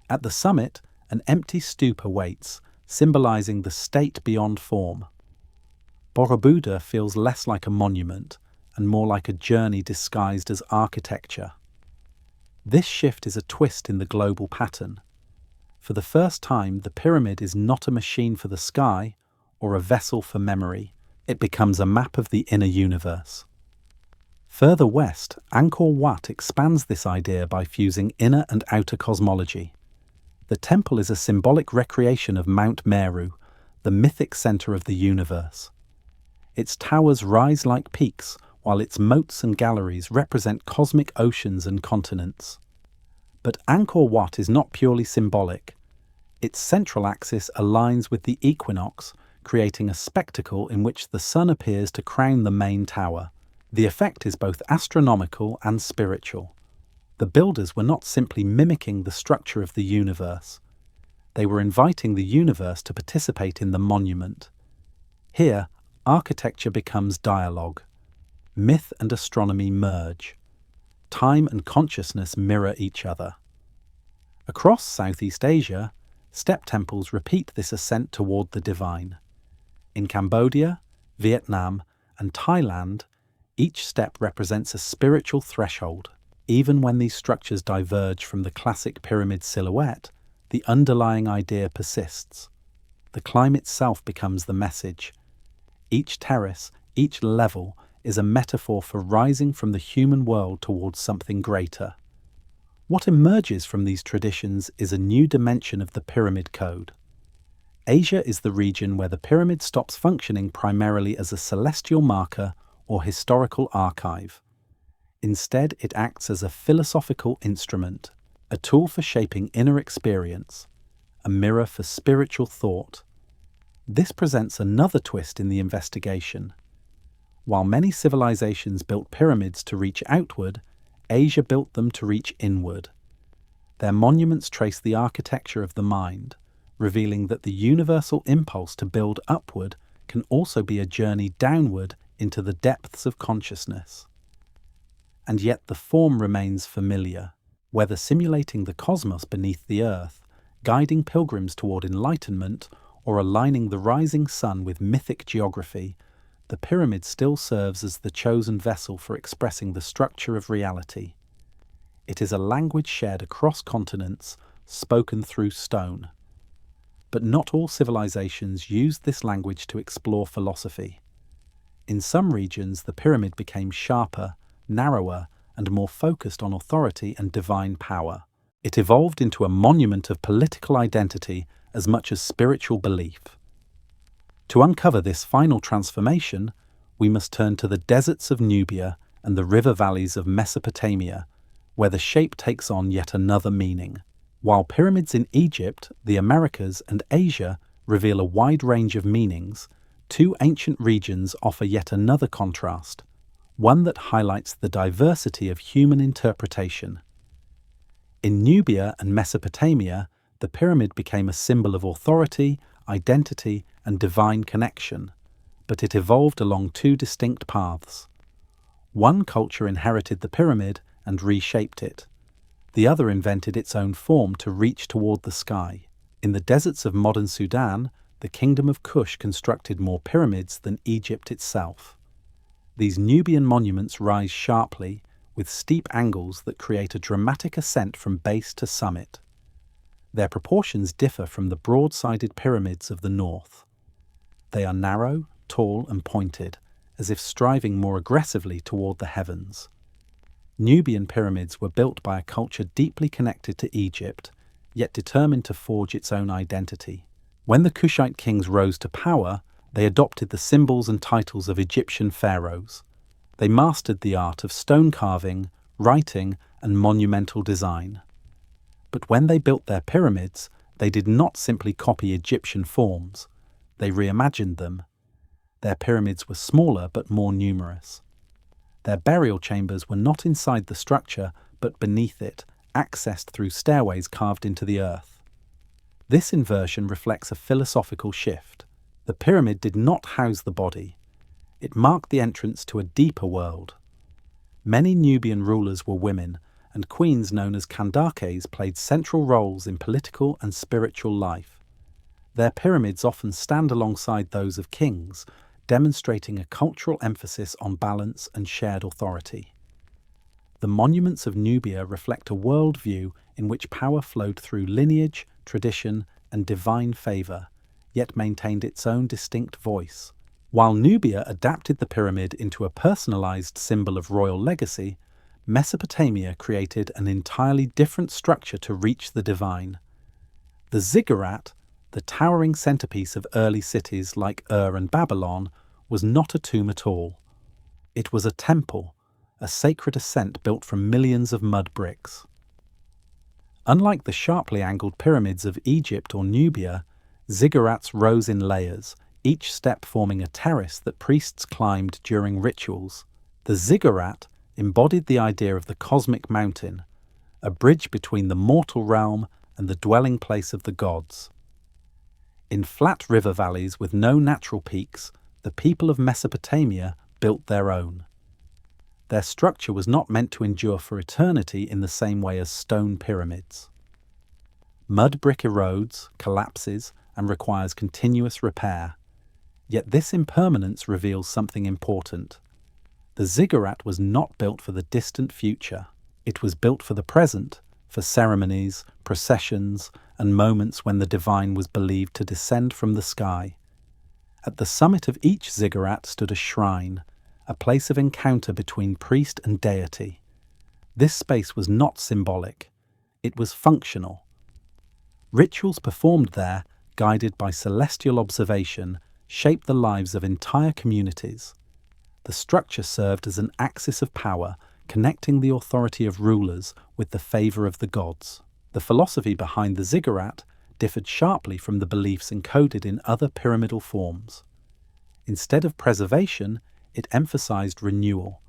At the summit, an empty stupa waits, symbolizing the state beyond form. Borobudur feels less like a monument and more like a journey disguised as architecture. This shift is a twist in the global pattern. For the first time, the pyramid is not a machine for the sky or a vessel for memory. It becomes a map of the inner universe. Further west, Angkor Wat expands this idea by fusing inner and outer cosmology. The temple is a symbolic recreation of Mount Meru, the mythic center of the universe. Its towers rise like peaks, while its moats and galleries represent cosmic oceans and continents. But Angkor Wat is not purely symbolic. Its central axis aligns with the equinox, creating a spectacle in which the sun appears to crown the main tower. The effect is both astronomical and spiritual. The builders were not simply mimicking the structure of the universe. They were inviting the universe to participate in the monument. Here, architecture becomes dialogue. Myth and astronomy merge. Time and consciousness mirror each other. Across Southeast Asia, step temples repeat this ascent toward the divine. In Cambodia, Vietnam, and Thailand, each step represents a spiritual threshold. Even when these structures diverge from the classic pyramid silhouette, the underlying idea persists. The climb itself becomes the message. Each terrace, each level, is a metaphor for rising from the human world towards something greater. What emerges from these traditions is a new dimension of the pyramid code. Asia is the region where the pyramid stops functioning primarily as a celestial marker or historical archive. Instead, it acts as a philosophical instrument, a tool for shaping inner experience, a mirror for spiritual thought. This presents another twist in the investigation. While many civilizations built pyramids to reach outward, Asia built them to reach inward. Their monuments trace the architecture of the mind, revealing that the universal impulse to build upward can also be a journey downward into the depths of consciousness. And yet the form remains familiar, whether simulating the cosmos beneath the earth, guiding pilgrims toward enlightenment, or aligning the rising sun with mythic geography. The pyramid still serves as the chosen vessel for expressing the structure of reality. It is a language shared across continents, spoken through stone. But not all civilizations used this language to explore philosophy. In some regions, the pyramid became sharper, narrower, and more focused on authority and divine power. It evolved into a monument of political identity as much as spiritual belief. To uncover this final transformation, we must turn to the deserts of Nubia and the river valleys of Mesopotamia, where the shape takes on yet another meaning. While pyramids in Egypt, the Americas, and Asia reveal a wide range of meanings, two ancient regions offer yet another contrast, one that highlights the diversity of human interpretation. In Nubia and Mesopotamia, the pyramid became a symbol of authority, identity, and divine connection, but it evolved along two distinct paths. One culture inherited the pyramid and reshaped it. The other invented its own form to reach toward the sky. In the deserts of modern Sudan, the kingdom of Kush constructed more pyramids than Egypt itself. These Nubian monuments rise sharply, with steep angles that create a dramatic ascent from base to summit. Their proportions differ from the broad-sided pyramids of the north. They are narrow, tall, and pointed, as if striving more aggressively toward the heavens. Nubian pyramids were built by a culture deeply connected to Egypt, yet determined to forge its own identity. When the Kushite kings rose to power, they adopted the symbols and titles of Egyptian pharaohs. They mastered the art of stone carving, writing, and monumental design. But when they built their pyramids, they did not simply copy Egyptian forms. They reimagined them. Their pyramids were smaller but more numerous. Their burial chambers were not inside the structure, but beneath it, accessed through stairways carved into the earth. This inversion reflects a philosophical shift. The pyramid did not house the body. It marked the entrance to a deeper world. Many Nubian rulers were women, and queens known as Kandakes played central roles in political and spiritual life. Their pyramids often stand alongside those of kings, demonstrating a cultural emphasis on balance and shared authority. The monuments of Nubia reflect a worldview in which power flowed through lineage, tradition, and divine favour, yet maintained its own distinct voice. While Nubia adapted the pyramid into a personalised symbol of royal legacy, Mesopotamia created an entirely different structure to reach the divine. The ziggurat, the towering centrepiece of early cities like Ur and Babylon, was not a tomb at all. It was a temple, a sacred ascent built from millions of mud bricks. Unlike the sharply angled pyramids of Egypt or Nubia, ziggurats rose in layers, each step forming a terrace that priests climbed during rituals. The ziggurat embodied the idea of the cosmic mountain, a bridge between the mortal realm and the dwelling place of the gods. In flat river valleys with no natural peaks, the people of Mesopotamia built their own. Their structure was not meant to endure for eternity in the same way as stone pyramids. Mud brick erodes, collapses, and requires continuous repair. Yet this impermanence reveals something important. The ziggurat was not built for the distant future. It was built for the present, for ceremonies, processions, and moments when the divine was believed to descend from the sky. At the summit of each ziggurat stood a shrine, a place of encounter between priest and deity. This space was not symbolic. It was functional. Rituals performed there, guided by celestial observation, shaped the lives of entire communities. The structure served as an axis of power, connecting the authority of rulers with the favour of the gods. The philosophy behind the ziggurat differed sharply from the beliefs encoded in other pyramidal forms. Instead of preservation, it emphasized renewal.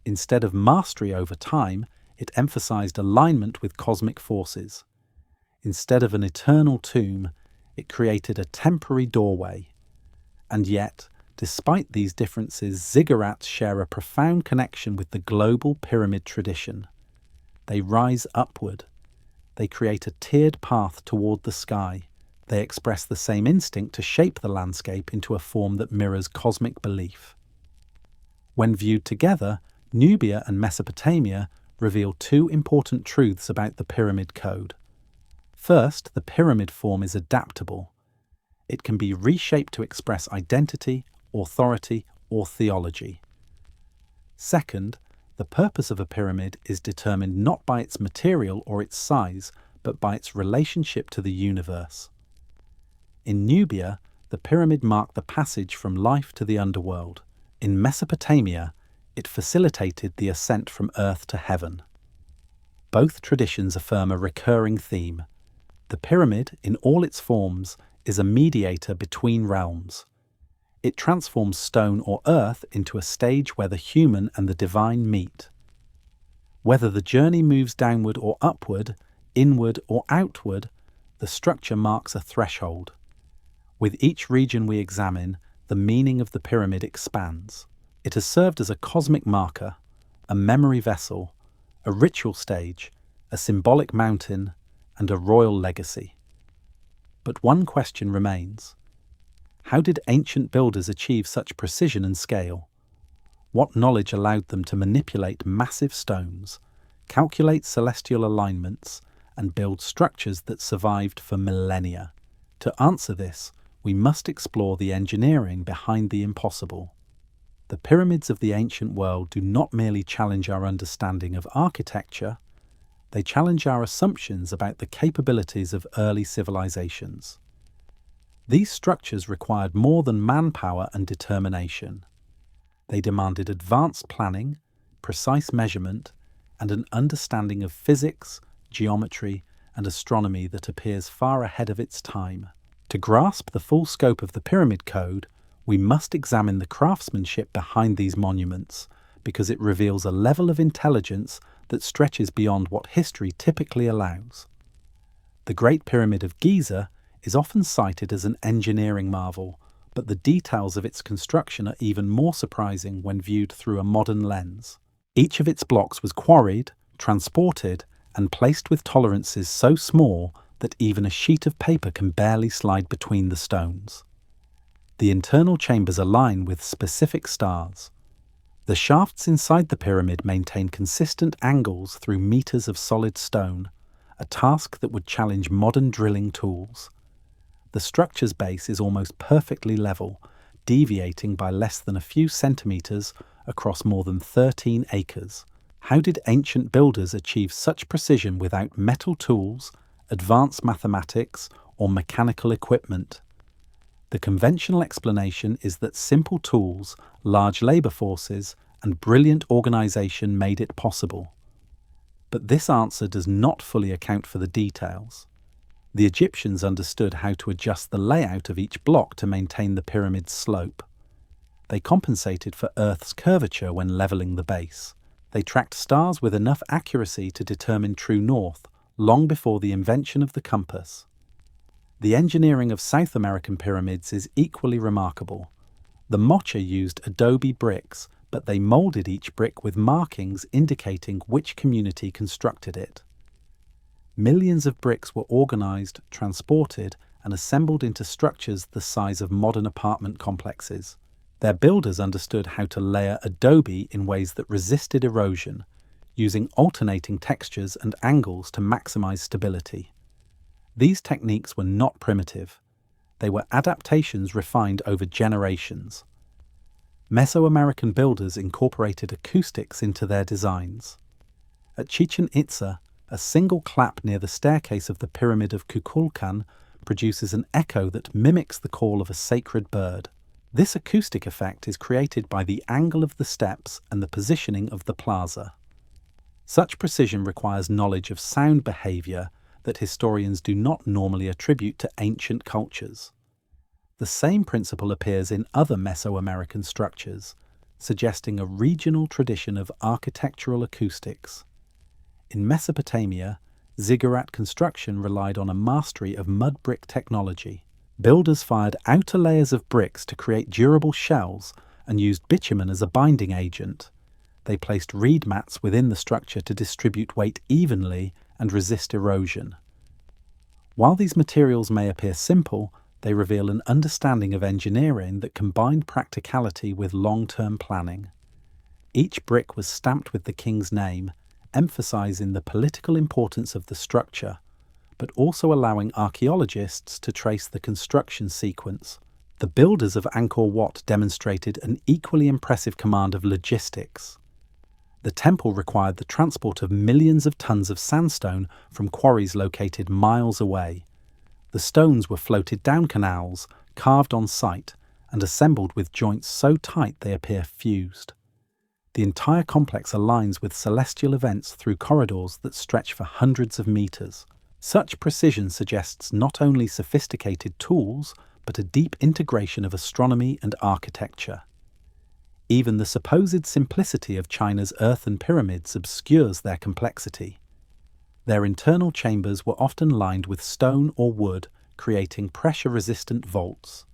Instead of mastery over time, it emphasized alignment with cosmic forces. Instead of an eternal tomb, it created a temporary doorway. And yet, despite these differences, ziggurats share a profound connection with the global pyramid tradition. They rise upward. They create a tiered path toward the sky. They express the same instinct to shape the landscape into a form that mirrors cosmic belief. When viewed together, Nubia and Mesopotamia reveal two important truths about the pyramid code. First, the pyramid form is adaptable. It can be reshaped to express identity, authority, or theology. Second, the purpose of a pyramid is determined not by its material or its size, but by its relationship to the universe. In Nubia, the pyramid marked the passage from life to the underworld. In Mesopotamia, it facilitated the ascent from earth to heaven. Both traditions affirm a recurring theme. The pyramid, in all its forms, is a mediator between realms. It transforms stone or earth into a stage where the human and the divine meet. Whether the journey moves downward or upward, inward or outward, the structure marks a threshold. With each region we examine, the meaning of the pyramid expands. It has served as a cosmic marker, a memory vessel, a ritual stage, a symbolic mountain, and a royal legacy. But one question remains. How did ancient builders achieve such precision and scale? What knowledge allowed them to manipulate massive stones, calculate celestial alignments, and build structures that survived for millennia? To answer this, we must explore the engineering behind the impossible. The pyramids of the ancient world do not merely challenge our understanding of architecture, they challenge our assumptions about the capabilities of early civilizations. These structures required more than manpower and determination. They demanded advanced planning, precise measurement, and an understanding of physics, geometry, and astronomy that appears far ahead of its time. To grasp the full scope of the Pyramid Code, we must examine the craftsmanship behind these monuments, because it reveals a level of intelligence that stretches beyond what history typically allows. The Great Pyramid of Giza is often cited as an engineering marvel, but the details of its construction are even more surprising when viewed through a modern lens. Each of its blocks was quarried, transported, and placed with tolerances so small that even a sheet of paper can barely slide between the stones. The internal chambers align with specific stars. The shafts inside the pyramid maintain consistent angles through meters of solid stone, a task that would challenge modern drilling tools. The structure's base is almost perfectly level, deviating by less than a few centimeters across more than 13 acres. How did ancient builders achieve such precision without metal tools, advanced mathematics, or mechanical equipment? The conventional explanation is that simple tools, large labor forces, and brilliant organization made it possible. But this answer does not fully account for the details. The Egyptians understood how to adjust the layout of each block to maintain the pyramid's slope. They compensated for Earth's curvature when leveling the base. They tracked stars with enough accuracy to determine true north, long before the invention of the compass. The engineering of South American pyramids is equally remarkable. The Mocha used adobe bricks, but they molded each brick with markings indicating which community constructed it. Millions of bricks were organized, transported, and assembled into structures the size of modern apartment complexes. Their builders understood how to layer adobe in ways that resisted erosion, using alternating textures and angles to maximize stability. These techniques were not primitive. They were adaptations refined over generations. Mesoamerican builders incorporated acoustics into their designs. At Chichen Itza, a single clap near the staircase of the Pyramid of Kukulkan produces an echo that mimics the call of a sacred bird. This acoustic effect is created by the angle of the steps and the positioning of the plaza. Such precision requires knowledge of sound behavior that historians do not normally attribute to ancient cultures. The same principle appears in other Mesoamerican structures, suggesting a regional tradition of architectural acoustics. In Mesopotamia, ziggurat construction relied on a mastery of mud brick technology. Builders fired outer layers of bricks to create durable shells and used bitumen as a binding agent. They placed reed mats within the structure to distribute weight evenly and resist erosion. While these materials may appear simple, they reveal an understanding of engineering that combined practicality with long-term planning. Each brick was stamped with the king's name, emphasizing the political importance of the structure, but also allowing archaeologists to trace the construction sequence. The builders of Angkor Wat demonstrated an equally impressive command of logistics. The temple required the transport of millions of tons of sandstone from quarries located miles away. The stones were floated down canals, carved on site, and assembled with joints so tight they appear fused. The entire complex aligns with celestial events through corridors that stretch for hundreds of meters. Such precision suggests not only sophisticated tools, but a deep integration of astronomy and architecture. Even the supposed simplicity of China's earthen pyramids obscures their complexity. Their internal chambers were often lined with stone or wood, creating pressure-resistant vaults.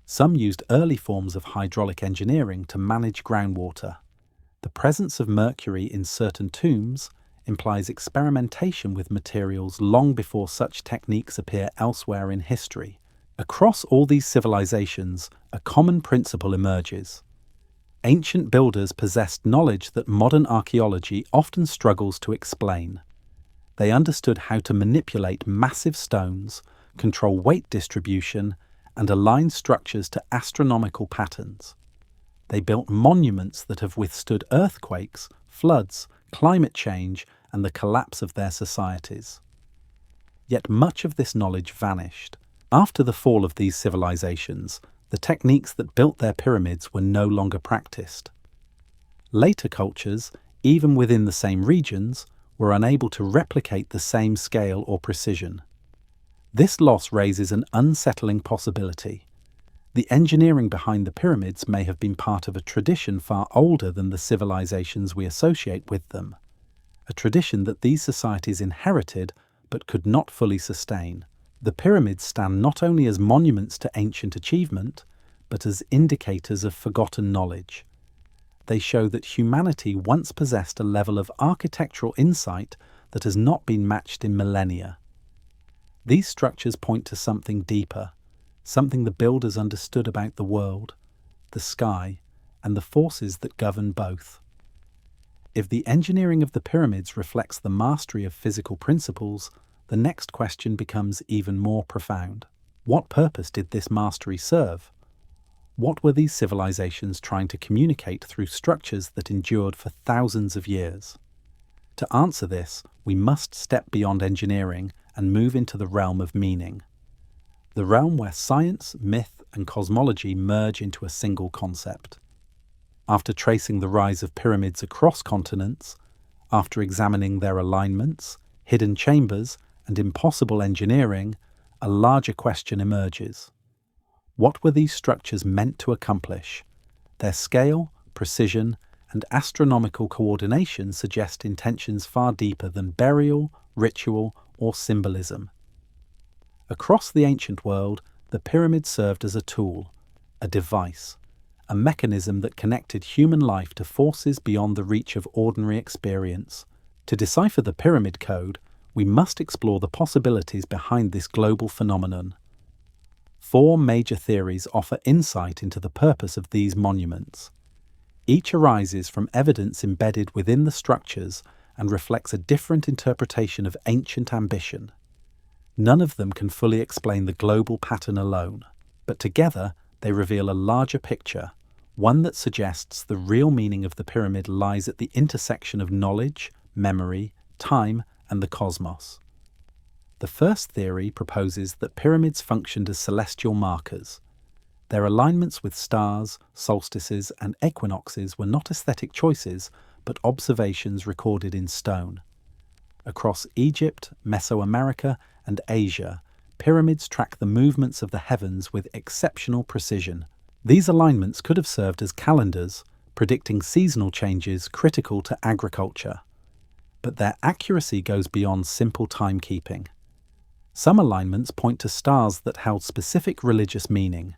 Some used early forms of hydraulic engineering to manage groundwater. The presence of mercury in certain tombs implies experimentation with materials long before such techniques appear elsewhere in history. Across all these civilizations, a common principle emerges. Ancient builders possessed knowledge that modern archaeology often struggles to explain. They understood how to manipulate massive stones, control weight distribution, and align structures to astronomical patterns. They built monuments that have withstood earthquakes, floods, climate change, and the collapse of their societies. Yet much of this knowledge vanished. After the fall of these civilizations, the techniques that built their pyramids were no longer practiced. Later cultures, even within the same regions, were unable to replicate the same scale or precision. This loss raises an unsettling possibility. The engineering behind the pyramids may have been part of a tradition far older than the civilizations we associate with them, a tradition that these societies inherited but could not fully sustain. The pyramids stand not only as monuments to ancient achievement, but as indicators of forgotten knowledge. They show that humanity once possessed a level of architectural insight that has not been matched in millennia. These structures point to something deeper, something the builders understood about the world, the sky, and the forces that govern both. If the engineering of the pyramids reflects the mastery of physical principles, the next question becomes even more profound. What purpose did this mastery serve? What were these civilizations trying to communicate through structures that endured for thousands of years? To answer this, we must step beyond engineering and move into the realm of meaning. The realm where science, myth, and cosmology merge into a single concept. After tracing the rise of pyramids across continents, after examining their alignments, hidden chambers, and impossible engineering, a larger question emerges. What were these structures meant to accomplish? Their scale, precision, and astronomical coordination suggest intentions far deeper than burial, ritual, or symbolism. Across the ancient world, the pyramid served as a tool, a device, a mechanism that connected human life to forces beyond the reach of ordinary experience. To decipher the pyramid code, we must explore the possibilities behind this global phenomenon. 4 major theories offer insight into the purpose of these monuments. Each arises from evidence embedded within the structures and reflects a different interpretation of ancient ambition. None of them can fully explain the global pattern alone, but together they reveal a larger picture, one that suggests the real meaning of the pyramid lies at the intersection of knowledge, memory, time, and the cosmos. The first theory proposes that pyramids functioned as celestial markers. Their alignments with stars, solstices, and equinoxes were not aesthetic choices, but observations recorded in stone. Across Egypt, Mesoamerica, and Asia, pyramids track the movements of the heavens with exceptional precision. These alignments could have served as calendars, predicting seasonal changes critical to agriculture. But their accuracy goes beyond simple timekeeping. Some alignments point to stars that held specific religious meaning.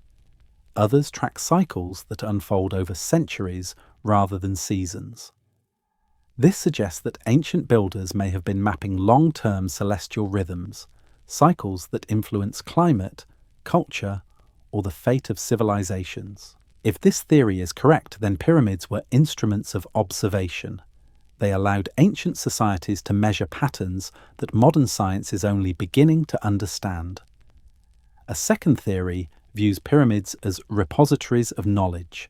Others track cycles that unfold over centuries rather than seasons. This suggests that ancient builders may have been mapping long-term celestial rhythms, cycles that influence climate, culture, or the fate of civilizations. If this theory is correct, then pyramids were instruments of observation. They allowed ancient societies to measure patterns that modern science is only beginning to understand. A second theory views pyramids as repositories of knowledge.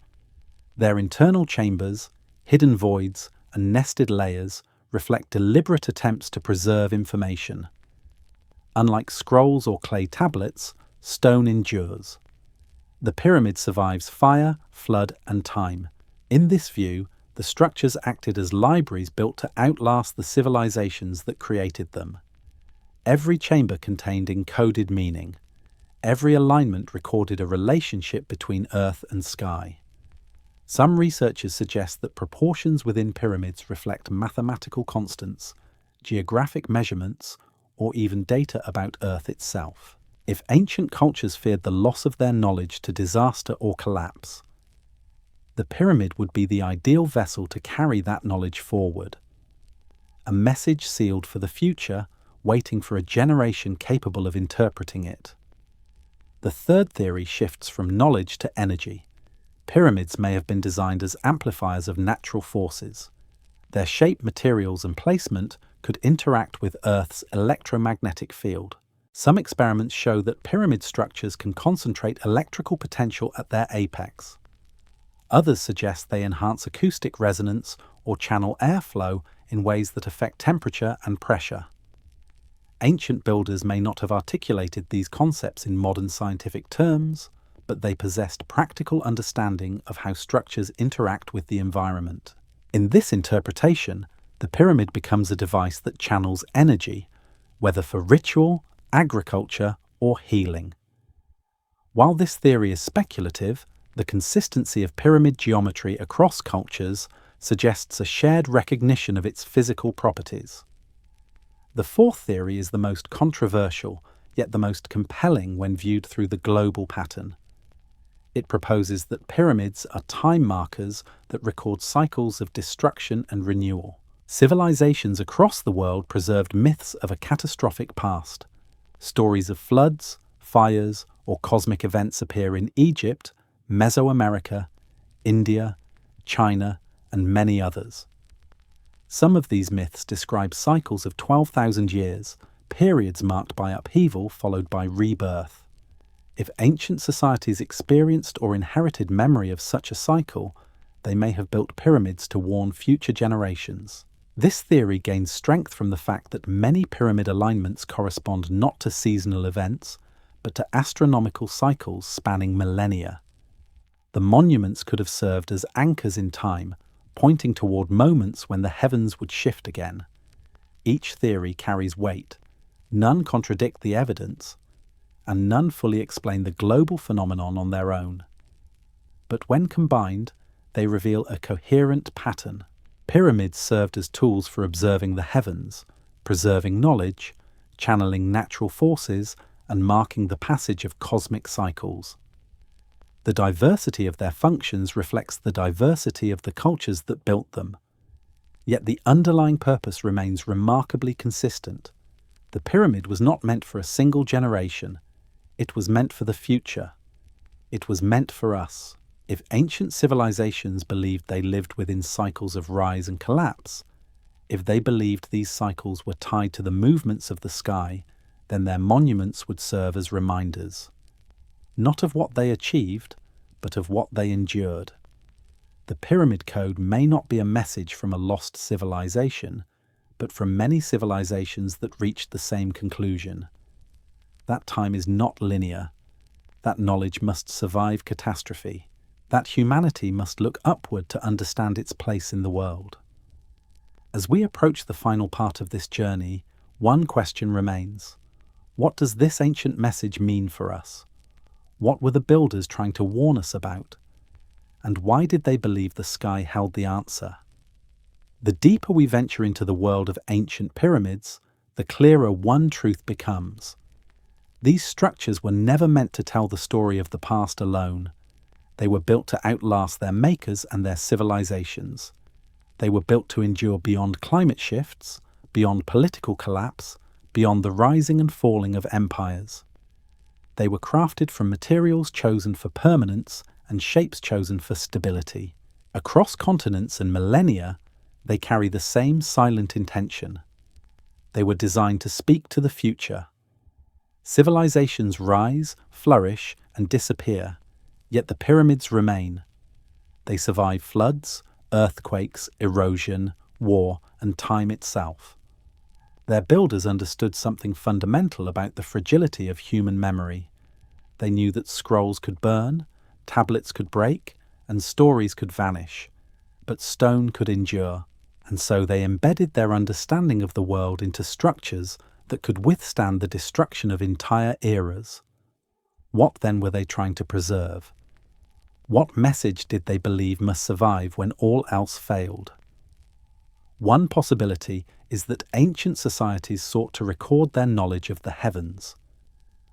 Their internal chambers, hidden voids, and nested layers reflect deliberate attempts to preserve information. Unlike scrolls or clay tablets, stone endures. The pyramid survives fire, flood, and time. In this view, the structures acted as libraries built to outlast the civilizations that created them. Every chamber contained encoded meaning. Every alignment recorded a relationship between earth and sky. Some researchers suggest that proportions within pyramids reflect mathematical constants, geographic measurements, or even data about Earth itself. If ancient cultures feared the loss of their knowledge to disaster or collapse, the pyramid would be the ideal vessel to carry that knowledge forward. A message sealed for the future, waiting for a generation capable of interpreting it. The third theory shifts from knowledge to energy. Pyramids may have been designed as amplifiers of natural forces. Their shape, materials, and placement could interact with Earth's electromagnetic field. Some experiments show that pyramid structures can concentrate electrical potential at their apex. Others suggest they enhance acoustic resonance or channel airflow in ways that affect temperature and pressure. Ancient builders may not have articulated these concepts in modern scientific terms, but they possessed practical understanding of how structures interact with the environment. In this interpretation, the pyramid becomes a device that channels energy, whether for ritual, agriculture, or healing. While this theory is speculative, the consistency of pyramid geometry across cultures suggests a shared recognition of its physical properties. The fourth theory is the most controversial, yet the most compelling when viewed through the global pattern. It proposes that pyramids are time markers that record cycles of destruction and renewal. Civilizations across the world preserved myths of a catastrophic past. Stories of floods, fires, or cosmic events appear in Egypt, Mesoamerica, India, China, and many others. Some of these myths describe cycles of 12,000 years, periods marked by upheaval followed by rebirth. If ancient societies experienced or inherited memory of such a cycle, they may have built pyramids to warn future generations. This theory gains strength from the fact that many pyramid alignments correspond not to seasonal events, but to astronomical cycles spanning millennia. The monuments could have served as anchors in time, pointing toward moments when the heavens would shift again. Each theory carries weight. None contradict the evidence, and none fully explain the global phenomenon on their own. But when combined, they reveal a coherent pattern. Pyramids served as tools for observing the heavens, preserving knowledge, channeling natural forces, and marking the passage of cosmic cycles. The diversity of their functions reflects the diversity of the cultures that built them. Yet the underlying purpose remains remarkably consistent. The pyramid was not meant for a single generation. It was meant for the future. It was meant for us. If ancient civilizations believed they lived within cycles of rise and collapse, if they believed these cycles were tied to the movements of the sky, then their monuments would serve as reminders, not of what they achieved, but of what they endured. The Pyramid Code may not be a message from a lost civilization, but from many civilizations that reached the same conclusion. That time is not linear. That knowledge must survive catastrophe. That humanity must look upward to understand its place in the world. As we approach the final part of this journey, one question remains. What does this ancient message mean for us? What were the builders trying to warn us about? And why did they believe the sky held the answer? The deeper we venture into the world of ancient pyramids, the clearer one truth becomes. These structures were never meant to tell the story of the past alone. They were built to outlast their makers and their civilizations. They were built to endure beyond climate shifts, beyond political collapse, beyond the rising and falling of empires. They were crafted from materials chosen for permanence and shapes chosen for stability. Across continents and millennia, they carry the same silent intention. They were designed to speak to the future. Civilizations rise, flourish, and disappear, yet the pyramids remain. They survive floods, earthquakes, erosion, war, and time itself. Their builders understood something fundamental about the fragility of human memory. They knew that scrolls could burn, tablets could break, and stories could vanish, but stone could endure, and so they embedded their understanding of the world into structures that could withstand the destruction of entire eras. What then were they trying to preserve? What message did they believe must survive when all else failed? One possibility is that ancient societies sought to record their knowledge of the heavens.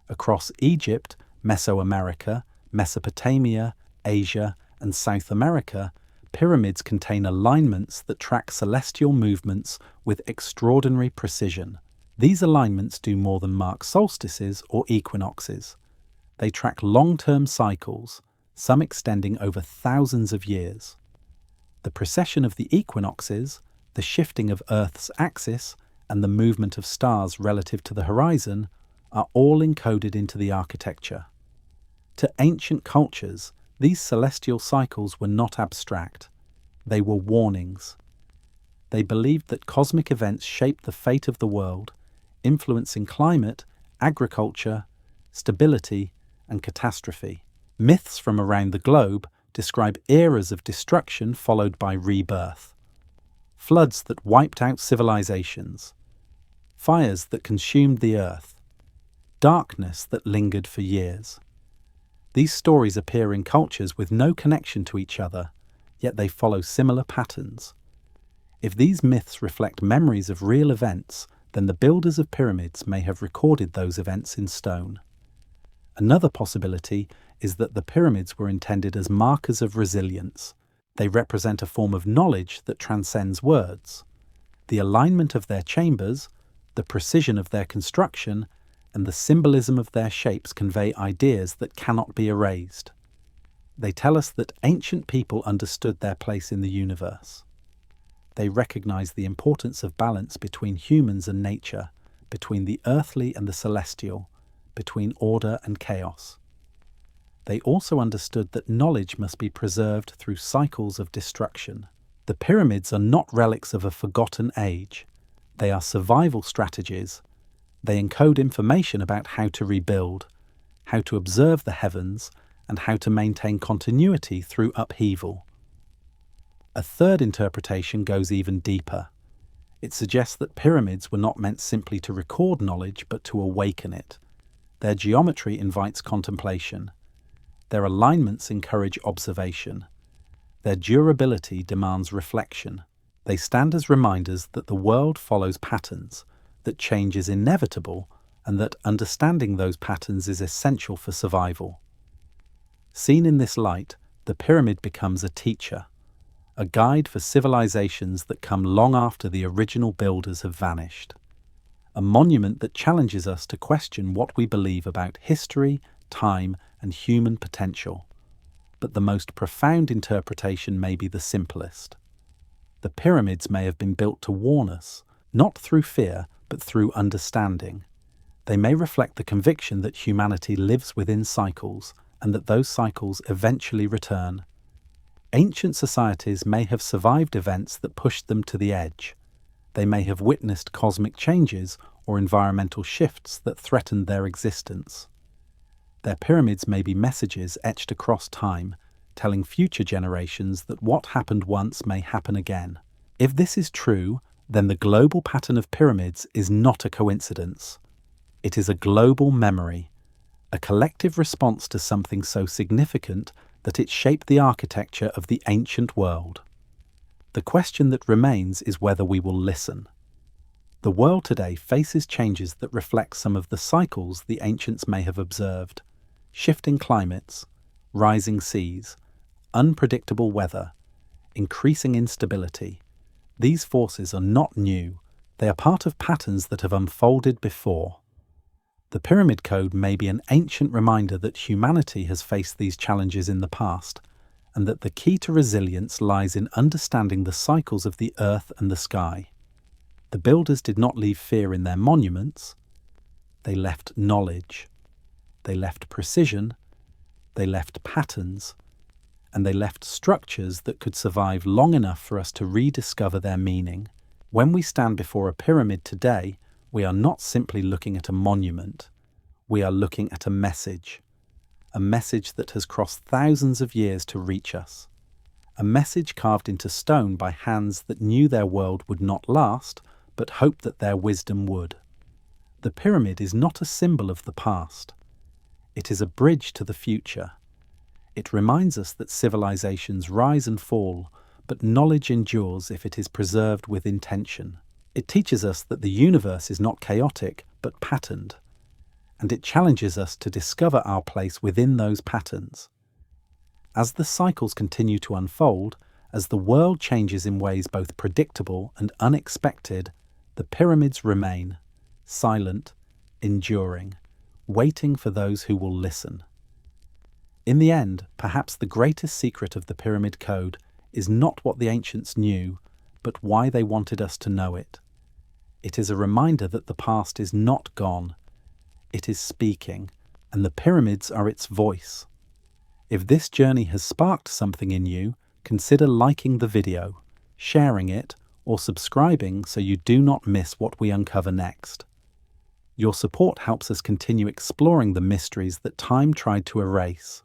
Across Egypt, Mesoamerica, Mesopotamia, Asia, and South America, pyramids contain alignments that track celestial movements with extraordinary precision. These alignments do more than mark solstices or equinoxes. They track long-term cycles, some extending over thousands of years. The precession of the equinoxes, the shifting of Earth's axis, and the movement of stars relative to the horizon are all encoded into the architecture. To ancient cultures, these celestial cycles were not abstract. They were warnings. They believed that cosmic events shaped the fate of the world, influencing climate, agriculture, stability, and catastrophe. Myths from around the globe describe eras of destruction followed by rebirth. Floods that wiped out civilizations, fires that consumed the earth, darkness that lingered for years. These stories appear in cultures with no connection to each other, yet they follow similar patterns. If these myths reflect memories of real events, then the builders of pyramids may have recorded those events in stone. Another possibility is that the pyramids were intended as markers of resilience. They represent a form of knowledge that transcends words. The alignment of their chambers, the precision of their construction, and the symbolism of their shapes convey ideas that cannot be erased. They tell us that ancient people understood their place in the universe. They recognize the importance of balance between humans and nature, between the earthly and the celestial, between order and chaos. They also understood that knowledge must be preserved through cycles of destruction. The pyramids are not relics of a forgotten age. They are survival strategies. They encode information about how to rebuild, how to observe the heavens, and how to maintain continuity through upheaval. A third interpretation goes even deeper. It suggests that pyramids were not meant simply to record knowledge, but to awaken it. Their geometry invites contemplation. Their alignments encourage observation. Their durability demands reflection. They stand as reminders that the world follows patterns, that change is inevitable, and that understanding those patterns is essential for survival. Seen in this light, the pyramid becomes a teacher, a guide for civilizations that come long after the original builders have vanished. A monument that challenges us to question what we believe about history, time, and human potential. But the most profound interpretation may be the simplest. The pyramids may have been built to warn us, not through fear, but through understanding. They may reflect the conviction that humanity lives within cycles, and that those cycles eventually return. Ancient societies may have survived events that pushed them to the edge. They may have witnessed cosmic changes or environmental shifts that threatened their existence. Their pyramids may be messages etched across time, telling future generations that what happened once may happen again. If this is true, then the global pattern of pyramids is not a coincidence. It is a global memory, a collective response to something so significant that it shaped the architecture of the ancient world. The question that remains is whether we will listen. The world today faces changes that reflect some of the cycles the ancients may have observed: shifting climates, rising seas, unpredictable weather, increasing instability. These forces are not new. They are part of patterns that have unfolded before. The Pyramid Code may be an ancient reminder that humanity has faced these challenges in the past, and that the key to resilience lies in understanding the cycles of the earth and the sky. The builders did not leave fear in their monuments. They left knowledge. They left precision. They left patterns. And they left structures that could survive long enough for us to rediscover their meaning. When we stand before a pyramid today, we are not simply looking at a monument. We are looking at a message that has crossed thousands of years to reach us. A message carved into stone by hands that knew their world would not last, but hoped that their wisdom would. The pyramid is not a symbol of the past. It is a bridge to the future. It reminds us that civilizations rise and fall, but knowledge endures if it is preserved with intention. It teaches us that the universe is not chaotic, but patterned, and it challenges us to discover our place within those patterns. As the cycles continue to unfold, as the world changes in ways both predictable and unexpected, the pyramids remain, silent, enduring, waiting for those who will listen. In the end, perhaps the greatest secret of the Pyramid Code is not what the ancients knew, but why they wanted us to know it. It is a reminder that the past is not gone. It is speaking, and the pyramids are its voice. If this journey has sparked something in you, consider liking the video, sharing it, or subscribing so you do not miss what we uncover next. Your support helps us continue exploring the mysteries that time tried to erase.